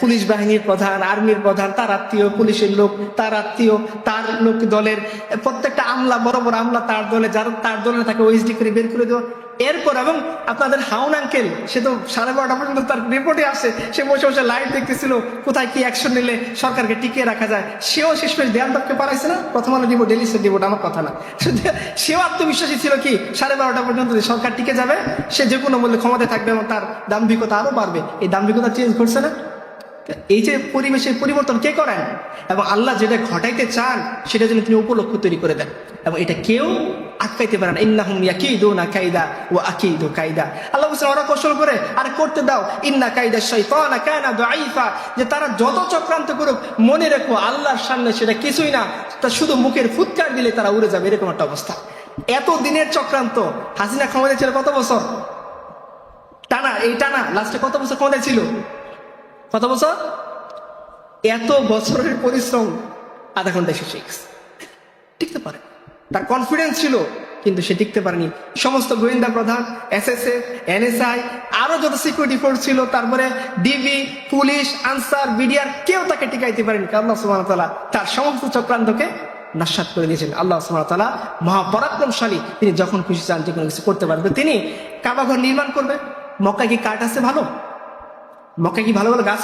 পুলিশ বাহিনীর প্রধান, আর্মির প্রধান, তার আত্মীয়, পুলিশের লোক তার আত্মীয়, তার লোক দলের প্রত্যেকটা আমলা, বড় বড় আমলা তার দলে, যারা তার দলে তাকে ওএসডি করে বের করে দেওয়া। এরপর এবং আপনাদের হাউন আঙ্কেল, সে তো 12:30 পর্যন্ত তার রিপোর্টে আসছে, সে বসে বসে লাইভ দেখতেছিল কোথায় কি অ্যাকশন নিলে সরকারকে টিকিয়ে রাখা যায়। সেও শেষমেশ দেয়াল টপকে পারাইছে না? প্রথম আলো রিপোর্ট, ডেলি রিপোর্ট, আমার কথা না। সেও আত্মবিশ্বাসী ছিল কি 12:30 পর্যন্ত সরকার টিকে যাবে, সে যে কোনো মূল্যে ক্ষমতায় থাকবে এবং তার দাম্ভিকতা আরো বাড়বে। এই দাম্ভিকতা চেঞ্জ করছে না? এই যে পরিবেশের পরিবর্তন কে করেন, এবং আল্লাহ যেটা ঘটাইতে চান সেটা যেন তিনি উপলক্ষ তৈরি করে দেন, এবং এটা কেউ আটকাইতে পারে না। ইন্নাহুম ইয়াকিদুনা কাইদা ওয়া আকিদু কাইদা। আল্লাহ বলেন ওরা কৌশল করে, আরে করতে দাও। ইন্না কাইদা শাইতানা কানা দাঈফা, যে তারা যত চক্রান্ত করুক মনে রেখো আল্লাহর সামনে সেটা কিছুই না, তা শুধু মুখের ফুৎকার দিলে তারা উড়ে যাবে, এরকম একটা অবস্থা। এত দিনের চক্রান্ত, হাসিনা ক্ষমতায় ছিল কত বছর টানা, এই টানা লাস্টে কত বছর ক্ষমতায় ছিল? কত বছর? এত বছরের পরিশ্রম আধা ঘন্টায় শেষ টিকতে পারে। তার কনফিডেন্স ছিল, কিন্তু সে টিকতে পারেনি। সমস্ত গোয়েন্দা প্রধান, এসএসএফ, এনএসআই, আরো যত সিকিউরিটি ফোর্স ছিল, তারপরে ডিবি, পুলিশ, আনসার, বিডিআর, কেউ তাকে টিকাইতে পারেনি। আল্লাহ সুবহানাহু ওয়া তাআলা তার সমস্ত চক্রান্তকে নস্যাৎ করে দিয়েছেন। আল্লাহ সুবহানাহু ওয়া তাআলা মহাপরাক্রমশালী, তিনি যখন খুশি চান যে কোনো কিছু করতে পারবে। তিনি কাবাঘর নির্মাণ করবে। মক্কায় কি কাঠ আছে ভালো? মক্কায় কি ভালো ভালো গাছ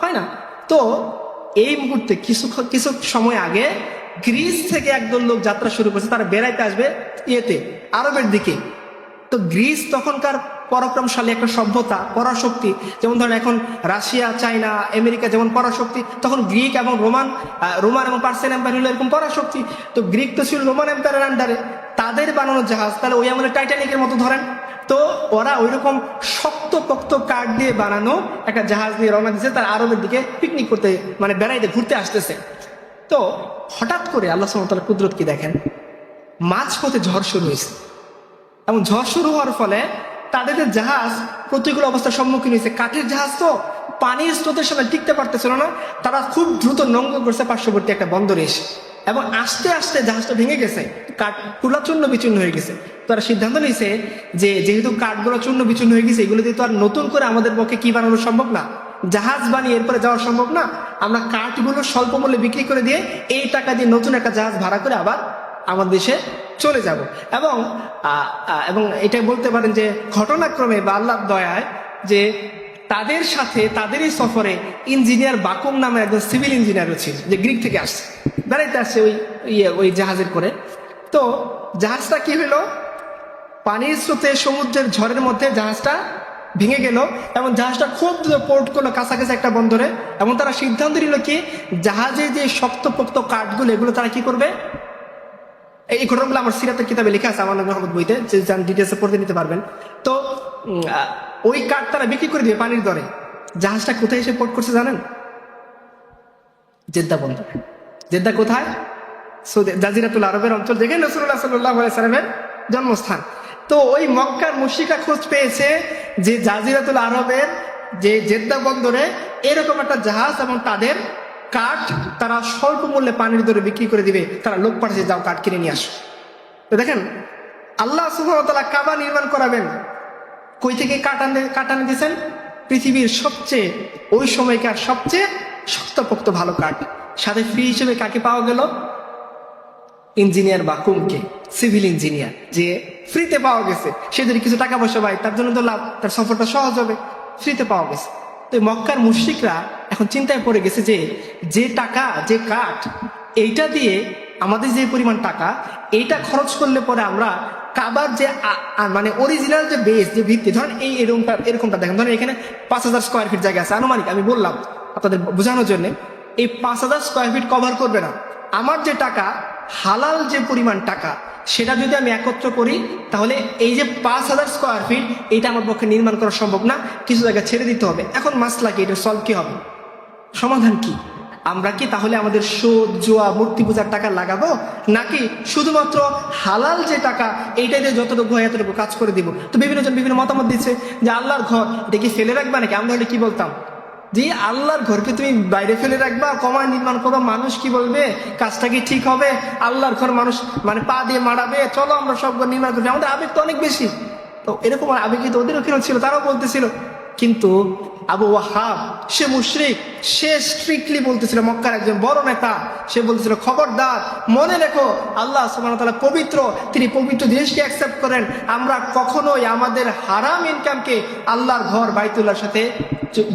হয় না? তো এই মুহূর্তে কিছু সময় আগে গ্রিস থেকে একদল লোক যাত্রা শুরু করছে, তারা বেড়াইতে আসবে আরবের দিকে। তো গ্রিস তখনকার পরাক্রমশালী একটা সভ্যতা, পরাশক্তি। যেমন ধরেন এখন রাশিয়া, চায়না, আমেরিকা যেমন পরাশক্তি, তখন গ্রিক এবং রোমান এবং পার্সিয়ান এম্পায়ার হলো এরকম পরাশক্তি। তো গ্রিক তো ছিল রোমান এম্পায়ারের আন্ডারে, তাদের বানানো জাহাজ, তাহলে ওই আমলে টাইটানিকের মতো ধরেন। তো ওরা ওইরকম শক্তপোক্ত কাঠ দিয়ে বানানো একটা জাহাজ নিয়ে রওনা দিচ্ছে, তার আরবের দিকে পিকনিক করতে, মানে বেড়াইতে ঘুরতে আসতেছে। তো তো হঠাৎ করে আল্লাহ সুবহানাহু ওয়া তাআলার কুদরত কি দেখেন, মাঝপথে ঝড় শুরু হয়েছে এবং ঝড় শুরু হওয়ার ফলে তাদের যে জাহাজ প্রতিকূল অবস্থার সম্মুখীন হয়েছে। কাঠের জাহাজ তো পানির স্রোতের সাথে টিকতে পারতেছিল না, তারা খুব দ্রুত নঙ্গ করছে পার্শ্ববর্তী একটা বন্দরে এসে, এবং আস্তে আস্তে জাহাজটা ভেঙে গেছে, কাঠ পুরা চূর্ণ বিচূর্ণ হয়ে গেছে। তারা সিদ্ধান্ত নিয়েছে যে যেহেতু কাঠগুলো চূর্ণ বিচূর্ণ হয়ে গেছে, এগুলো দিয়ে তো আর নতুন করে আমাদের পক্ষে কি বানানো সম্ভব না, জাহাজ বানিয়ে এরপরে যাওয়া সম্ভব না, আমরা কাঠগুলো স্বল্প মূল্যে বিক্রি করে দিয়ে এই টাকা দিয়ে নতুন একটা জাহাজ ভাড়া করে আবার আমাদের দেশে চলে যাব। এবং এবং এটা বলতে পারেন যে ঘটনাক্রমে বা আল্লাহর দয়ায় যে তাদের সাথে তাদের এই সফরে ইঞ্জিনিয়ার বাকুম নামে একজন সিভিল ইঞ্জিনিয়ারও ছিল, যে গ্রিক থেকে আসছে, বেড়াইতে আসছে ওই জাহাজের করে। তো জাহাজটা কি হলো, পানির স্রোতে সমুদ্রের ঝড়ের মধ্যে জাহাজটা ভেঙে গেল এবং জাহাজটা খুব পোর্ট করলো কাছাকাছি একটা বন্দরে। এবং তারা সিদ্ধান্ত নিল কি, জাহাজে যে শক্তপোক্ত কাঠগুলো এগুলো তারা কি করবে, এই ঘটনাগুলো আমার সিরাতের কিতাবে লেখা আছে, আমার নবী মুহাম্মদ বইতে, যে ডিটেলসে পড়তে নিতে পারবেন। তো ওই কাঠ তারা বিক্রি করে দিবে পানির দরে। জাহাজটা কোথায় এসে পোর্ট করছে জানেন? জেদ্দা বন্দরে। জেদ্দা কোথায়? সৌদি জাজিরাতুল আরবের অঞ্চল, যেখানে রাসূলুল্লাহ সাল্লাল্লাহু আলাইহি সাল্লামের জন্মস্থান। তো ওই মক্কার মুশরিকরা খোঁজ পেয়েছে যে জাজিরাতুল আরবের যে জেদ্দা বন্দরে এরকম একটা জাহাজ এবং তাদের কাঠ তারা স্বল্প মূল্যে পানির দরে বিক্রি করে দিবে। তারা লোক পাঠিয়েছে, যাও কাঠ কিনে নিয়ে আসো। তো দেখেন আল্লাহ সুবহানাহু ওয়া তাআলা কাবা নির্মাণ করাবেন, কই থেকে কাঠ আনে দিয়েছেন? পৃথিবীর সবচেয়ে ওই সময়কার সবচেয়ে শক্তপোক্ত ভালো কাঠ। সাথে ফ্রি হিসেবে কাকে পাওয়া গেল? ইঞ্জিনিয়ার বাকুমকে, সিভিল ইঞ্জিনিয়ার, যে ফ্রিতে পাওয়া গেছে। সে যদি কিছু টাকা পয়সা পায় তার জন্য তো লাভ, তার সফরটা সহজ হবে, ফ্রিতে পাওয়া গেছে। তো মক্কার মুশরিকরা এখন চিন্তায় পড়ে গেছে যে যে টাকা, যে কাঠ, এইটা দিয়ে আমাদের যে পরিমাণ টাকা, এইটা খরচ করলে পরে আমরা কাবার যে মানে অরিজিনাল যে বেস, যে ভিত্তি, ধরেন এরকমটা দেখেন, ধরেন এখানে 5000 স্কোয়ার ফিট জায়গা আছে আনুমানিক, আমি বললাম আপনাদের বোঝানোর জন্য, এই 5000 স্কোয়ার ফিট কভার করবে না। আমার যে টাকা, হালাল যে পরিমাণ টাকা, সেটা যদি আমি একত্র করি তাহলে এই যে 5000 স্কোয়ার ফিট, এটা আমার পক্ষে নির্মাণ করা সম্ভব না, কিছু জায়গা ছেড়ে দিতে হবে। এখন মাসলা কি, এটা সলভ কি হবে, সমাধান কি? আমরা কি তাহলে আমাদের সুদ, জুয়া, মূর্তি পূজার টাকা লাগাবো, নাকি শুধুমাত্র হালাল যে টাকা এইটাই দিয়ে যতটুকু হয় এতটুকু কাজ করে দিব? তো বিভিন্ন জন বিভিন্ন মতামত দিচ্ছে যে আল্লাহর ঘর এটা কি ফেলে রাখবা নাকি? আমরা হলে কি বলতাম, যে আল্লাহর ঘরকে তুমি বাইরে ফেলে রাখবা, কমায় নির্মাণ করবা, মানুষ কি বলবে, কাজটা কি ঠিক হবে? আল্লাহর ঘর মানুষ মানে পা দিয়ে মারাবে, চলো আমরা সব ঘর নির্মাণ করবো। আমাদের আবেগ তো অনেক বেশি। তো এরকম আবেগ তো ওদেরও কেন ছিল, তারাও বলতেছিল। কিন্তু আবু ওয়াহাব সে মুশরিক, সে স্ট্রিক্টলি বলতেছিল, মক্কার একজন বড় নেতা, সে বলতেছিল খবরদার, মনে রেখো আল্লাহ সুবহানাহু ওয়া তাআলা পবিত্র, তিনি পবিত্র জিনিসকে অ্যাকসেপ্ট করেন। আমরা কখনোই আমাদের হারাম ইনকামকে আল্লাহর ঘর বাইতুল্লাহর সাথে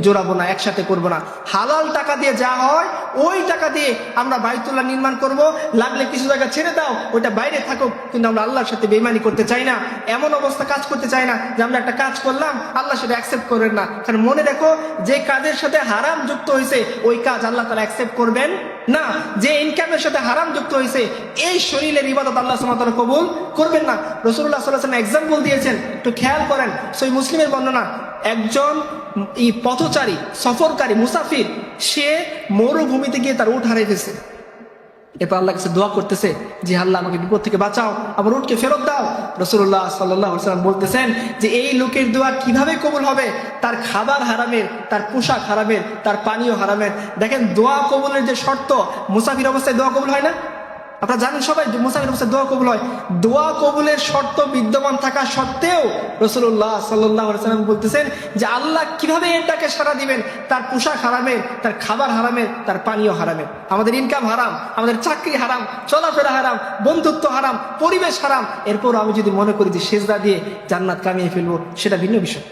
জোড়াবো না, একসাথে করবো না। হালাল টাকা দিয়ে যা হয় ওই টাকা দিয়ে আমরা বাইতুল্লাহ নির্মাণ করব, লাগলে কিছু জায়গা ছেড়ে দাও, ওইটা বাইরে থাকুক, কিন্তু আমরা আল্লাহর সাথে বেঈমানি করতে চাই না। এমন অবস্থা কাজ করতে চাই না যে আমরা একটা কাজ করলাম আল্লাহ সেটা অ্যাকসেপ্ট করবেন না। কারণ মনে রেখো, যে কাজের সাথে হারাম যুক্ত হয়েছে ওই কাজ আল্লাহ তাআলা অ্যাকসেপ্ট করবেন না। যে ইনকামের সাথে হারাম যুক্ত হয়েছে এই শরীরের ইবাদত আল্লাহ সুবহানাহু ওয়া তাআলা কবুল করবেন না। রাসূলুল্লাহ সাল্লাল্লাহু আলাইহি ওয়াসাল্লাম এক্সাম্পল দিয়েছেন, একটু খেয়াল করেন। সহিহ মুসলিমের বর্ণনা, একজন এই পথচারী, সফরকারী, মুসাফির, সে মরুভূমিতে গিয়ে তার উট হারিয়ে ফেলছে। এরপর আল্লাহর কাছে দোয়া করতেছে যে আল্লাহ আমাকে বিপদ থেকে বাঁচাও, আমার উটকে ফেরত দাও। রাসূলুল্লাহ সাল্লাল্লাহু আলাইহি ওয়াসাল্লাম বলতেছেন যে এই লোকের দোয়া কিভাবে কবুল হবে? তার খাবার হারামের, তার পোশাক হারামের, তার পানীয় হারামের। দেখেন দোয়া কবুলের যে শর্ত, মুসাফির অবস্থায় দোয়া কবুল হয় না? আপনারা জানেন সবাই, মুসাফির অবস্থায় দোয়া কবুল হয়। দোয়া কবুলের শর্ত বিদ্যমান থাকা সত্ত্বেও রাসূলুল্লাহ সাল্লাল্লাহু আলাইহি ওয়াসাল্লাম বলতেছেন যে আল্লাহ কিভাবে এটাকে সাড়া দিবেন? তার পোশাক হারামের, তার খাবার হারামের, তার পানীয় হারামের। আমাদের ইনকাম হারাম, আমাদের চাকরি হারাম, চলাফেরা হারাম, বন্ধুত্ব হারাম, পরিবেশ হারাম। এরপর আমি যদি মনে করি যে সেজদা দিয়ে জান্নাত কামিয়ে ফেলবো, সেটা ভিন্ন বিষয়।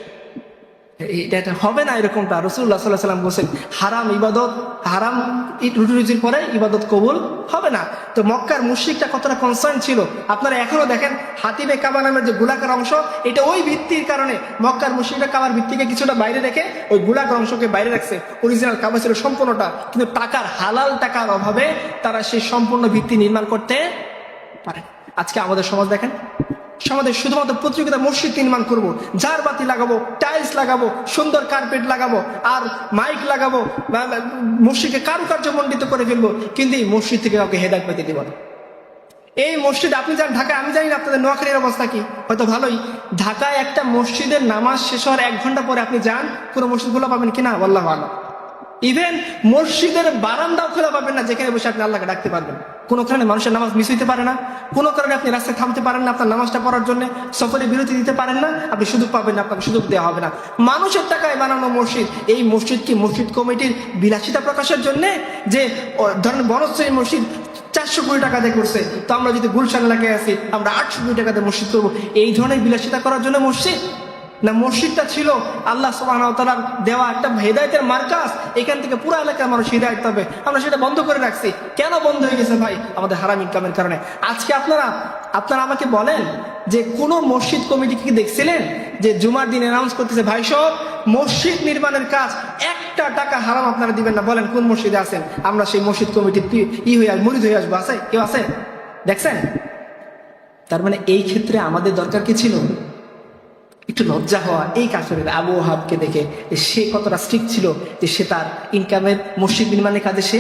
এটা হবে না এরকমটা। রাসূলুল্লাহ সাল্লাল্লাহু আলাইহি ওয়াসাল্লাম বলেছেন হারাম ইবাদত, হারাম রুটি রুজির পরে ইবাদত কবুল হবে না। তো মক্কার মুশরিকটা কতটা কনসার্ন ছিল আপনারা এখনো দেখেন। হাতিবে কাবা নামের যে গোলাকার অংশ, এটা ওই ভিত্তির কারণে মক্কার মুশরিকরা কাবার ভিত্তিকে কিছুটা বাইরে রেখে ওই গোলাকার অংশকে বাইরে রাখছে। অরিজিনাল কাবা ছিল সম্পূর্ণটা, কিন্তু টাকার, হালাল টাকার অভাবে তারা সেই সম্পূর্ণ ভিত্তি নির্মাণ করতে পারে। আজকে আমাদের সমাজ দেখেন, সমাজে শুধুমাত্র প্রতিযোগিতা মসজিদ নির্মাণ করব, ঝাড়বাতি লাগাবো, টাইলস লাগাবো, সুন্দর কার্পেট লাগাবো, আর মাইক লাগাবো, মসজিদকে কারুকার্য মণ্ডিত করে ফেলবো, কিন্তু এই মসজিদ থেকে কাউকে হেদায়েত পেতে দিব না। এই মসজিদ আপনি যান ঢাকায়, আমি জানি না আপনাদের নোয়াখালীর অবস্থা কি, হয়তো ভালোই। ঢাকায় একটা মসজিদের নামাজ শেষ হওয়ার 1 ঘন্টা পরে আপনি যান, পুরো মসজিদ খোলা পাবেন কিনা আল্লাহু আ'লাম। ইভেন মসজিদের বারান্দাও খোলা পাবেন না, যেখানে বসে আপনি আল্লাহকে ডাকতে পারবেন। কোনো কারণে মানুষের নামাজ মিস হইতে পারে না, কোনো কারণে আপনি রাস্তায় থামতে পারেন না আপনার নামাজটা পড়ার জন্য, সফরে বিরতি দিতে পারেন না, আপনি সুযোগ পাবেন না, আপনাকে সুযোগ দেওয়া হবে না। মানুষের টাকায় বানানো মসজিদ, এই মসজিদ কি মসজিদ কমিটির বিলাসিতা প্রকাশের জন্য? যে ধরেন বনশ্রী মসজিদ 400 কোটি টাকা দিয়ে করছে, তো আমরা যদি গুলশান এলাকায় আছি আমরা 800 কোটি টাকা দিয়ে মসজিদ করবো, এই ধরনের বিলাসিতা করার জন্য মসজিদ না? মসজিদটা ছিল আল্লাহ সুবহানাহু ওয়া তাআলার দেওয়া একটা হেদায়েতের মার্কাজ, এখান থেকে পুরো এলাকার মানুষ হিদায়াত পাবে। আমরা সেটা বন্ধ করে রাখছি। কেন বন্ধ হয়ে গেছে ভাই? আমাদের হারাম ইনকামের কারণে। আজকে আপনারা আমাকে বলেন যে কোন মসজিদ কমিটি কি দেখছিলেন যে জুমার দিন অ্যানাউন্স করতেছে ভাই সব মসজিদ নির্মাণের কাজ 1 টাকা হারাম আপনারা দিবেন না? বলেন কোন মসজিদে আছেন? আমরা সেই মসজিদ কমিটি মুরিদ হয়ে আসবো? আছে কেউ? আছে? দেখছেন? তার মানে এই ক্ষেত্রে আমাদের দরকার কি ছিল? একটু লজ্জা হওয়া। এই কাফেরের আবু ওহাবকে দেখে সে কতটা স্ট্রিক্ট ছিল যে সে তার ইনকামের মসজিদ নির্মাণের কাজে সে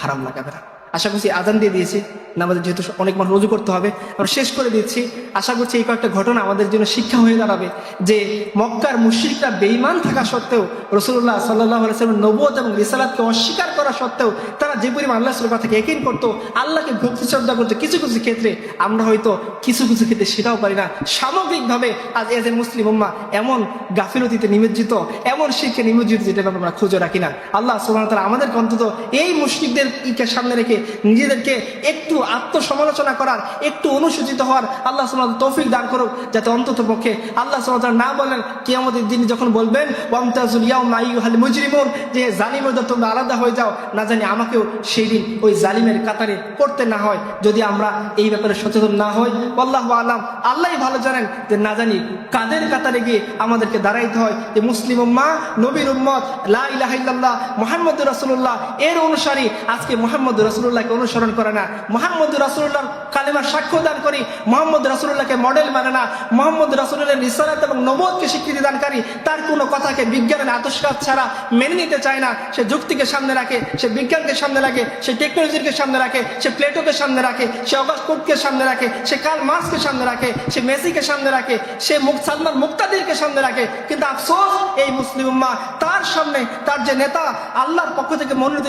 হারাম লাগাবে না। আশা করছি আজান দিয়ে দিয়েছি, নামাজের যেহেতু অনেক মানুষ রুজু করতে হবে, আমরা শেষ করে দিচ্ছি। আশা করছি এই কয়েকটা ঘটনা আমাদের জন্য শিক্ষা হয়ে দাঁড়াবে যে মক্কার মুশরিকরা বেঈমান থাকা সত্ত্বেও, রাসূলুল্লাহ সাল্লাল্লাহু আলাইহি ওয়াসাল্লামের নবুয়ত এবং রিসালাতকে অস্বীকার করা সত্ত্বেও তারা যে পরিমাণ আল্লাহ সুবহানাহু ওয়া তাআলাকে ইয়াকিন করতো, আল্লাহকে ভক্তি শ্রদ্ধা করতো, কিছু কিছু ক্ষেত্রে আমরা হয়তো কিছু ক্ষেত্রে সেটাও পারি না। সামগ্রিকভাবে আজ এজ এ মুসলিম উম্মাহ এমন গাফিলতিতে নিমজ্জিত, এমন শিরকে নিমজ্জিত, যেটা আমরা খুঁজে রাখি না। আল্লাহ সুবহানাহু ওয়া তাআলা আমাদেরকে অন্তত এই মুশরিকদের সামনে রেখে নিজেদেরকে একটু আত্মসমালোচনা করার, একটু অনুসূচিত হওয়ার আল্লাহ সুবহানাহু ওয়া তাআলা তৌফিক দান করুক, যাতে অন্তত পক্ষে আল্লাহ সুবহানাহু ওয়া তাআলা না বলেন কিয়ামতের দিন যখন বলবেন ওয়ামতাজুল ইয়াউমা আইয়ুহাল মুজরিমুন, যে জালিমদের তোমরা আলাদা হয়ে যাও, না জানি আমাকেও সেই দিন ওই জালিমের কাতারে পড়তে না হয়। যদি আমরা এই ব্যাপারে সচেতন না হই, আল্লাহু আ'লাম, আল্লাহই ভালো জানেন যে না জানি কাদের কাতারে গিয়ে আমাদেরকে দাঁড়াইতে হয়। যে মুসলিম উম্মাহ, নবীর উম্মত, লা ইলাহা ইল্লাল্লাহ মুহাম্মদুর রাসূলুল্লাহ এর অনুসারী আজকে মুহাম্মদুর রাসূলুল্লাহকে অনুসরণ করে না, মুহাম্মদুর রাসূলুল্লাহর কালেমার সাক্ষ্য দান করি, মুহাম্মদ রাসূলুল্লাহকে মডেল মানে না, মুহাম্মদ রাসূলুল্লাহর রিসালাত এবং নবুয়তকে স্বীকৃতি দানকারী, তার কোনো কথাকে বিজ্ঞানের আবিষ্কার ছাড়া মেনে নিতে চায় না। সে যুক্তিকে সামনে রাখে, সে বিজ্ঞানকে সামনে রাখে, সে টেকনোলজিকে সামনে রাখে, সে প্লেটোকে সামনে রাখে, সে অগাস্ট কুর্টকে সামনে রাখে, সে কার্ল মার্কসকে সামনে রাখে, সে মেসিকে সামনে রাখে, সে সালমান মুক্তাদিরকে সামনে রাখে। কিন্তু আফসোস এই মুসলিম উম্মাহ তার সামনে তার যে নেতা, আল্লাহর পক্ষ থেকে মনোনীত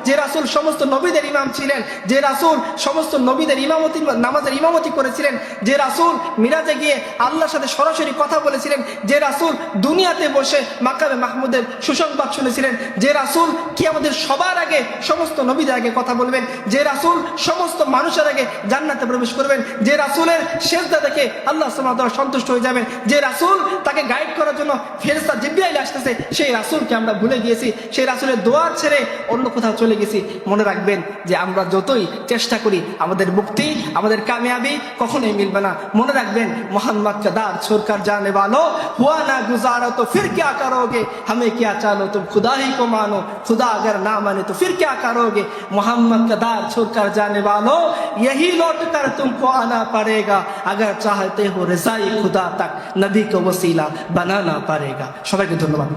যে রাসূল সমস্ত নবীদের ইমাম ছিলেন, যে রাসূল সমস্ত নবীদের নামাজের ইমামতি করেছিলেন, যে রাসূল মিরাজে গিয়ে আল্লাহর সাথে সরাসরি কথা বলেছিলেন, যে রাসূল দুনিয়াতে বসে মাকামে মাহমুদের সুসংবাদ শুনেছিলেন, যে রাসূল কি আমাদের সবার আগে সমস্ত নবীদের আগে কথা বলবেন, যে রাসূল সমস্ত মানুষের আগে জান্নাতে প্রবেশ করবেন, যে রাসূলের সেজদা দেখে আল্লাহ সুবহানাহু ওয়া তাআলা সন্তুষ্ট হয়ে যাবেন, যে রাসূল তাকে গাইড করার জন্য ফেরেশতা জিবরাইল আসতেছে, সেই রাসূলকে আমরা ভুলে গিয়েছি, সেই রাসূলের দোয়া ছেড়ে অন্য কোথাও চলে গেছি। মনে রাখবেন যে আমরা যতই চেষ্টা করি আমাদের মুক্তি, আমাদের কামিয়াবি কখনোই মিলবে না। মনে রাখবেন মোহাম্মদ का दार छोड़कर जाने वालों हुआ ना गुजारा तो फिर क्या करोगे, हमें क्या चालो तुम खुदा ही को मानो, खुदा अगर ना माने तो फिर क्या करोगे, मोहम्मद का दार छोड़कर जाने वालों यही लौट कर तुमको आना पड़ेगा, अगर चाहते हो रज़ाई खुदा तक नबी को वसीला बनाना पड़ेगा। সবাইকে ধন্যবাদ।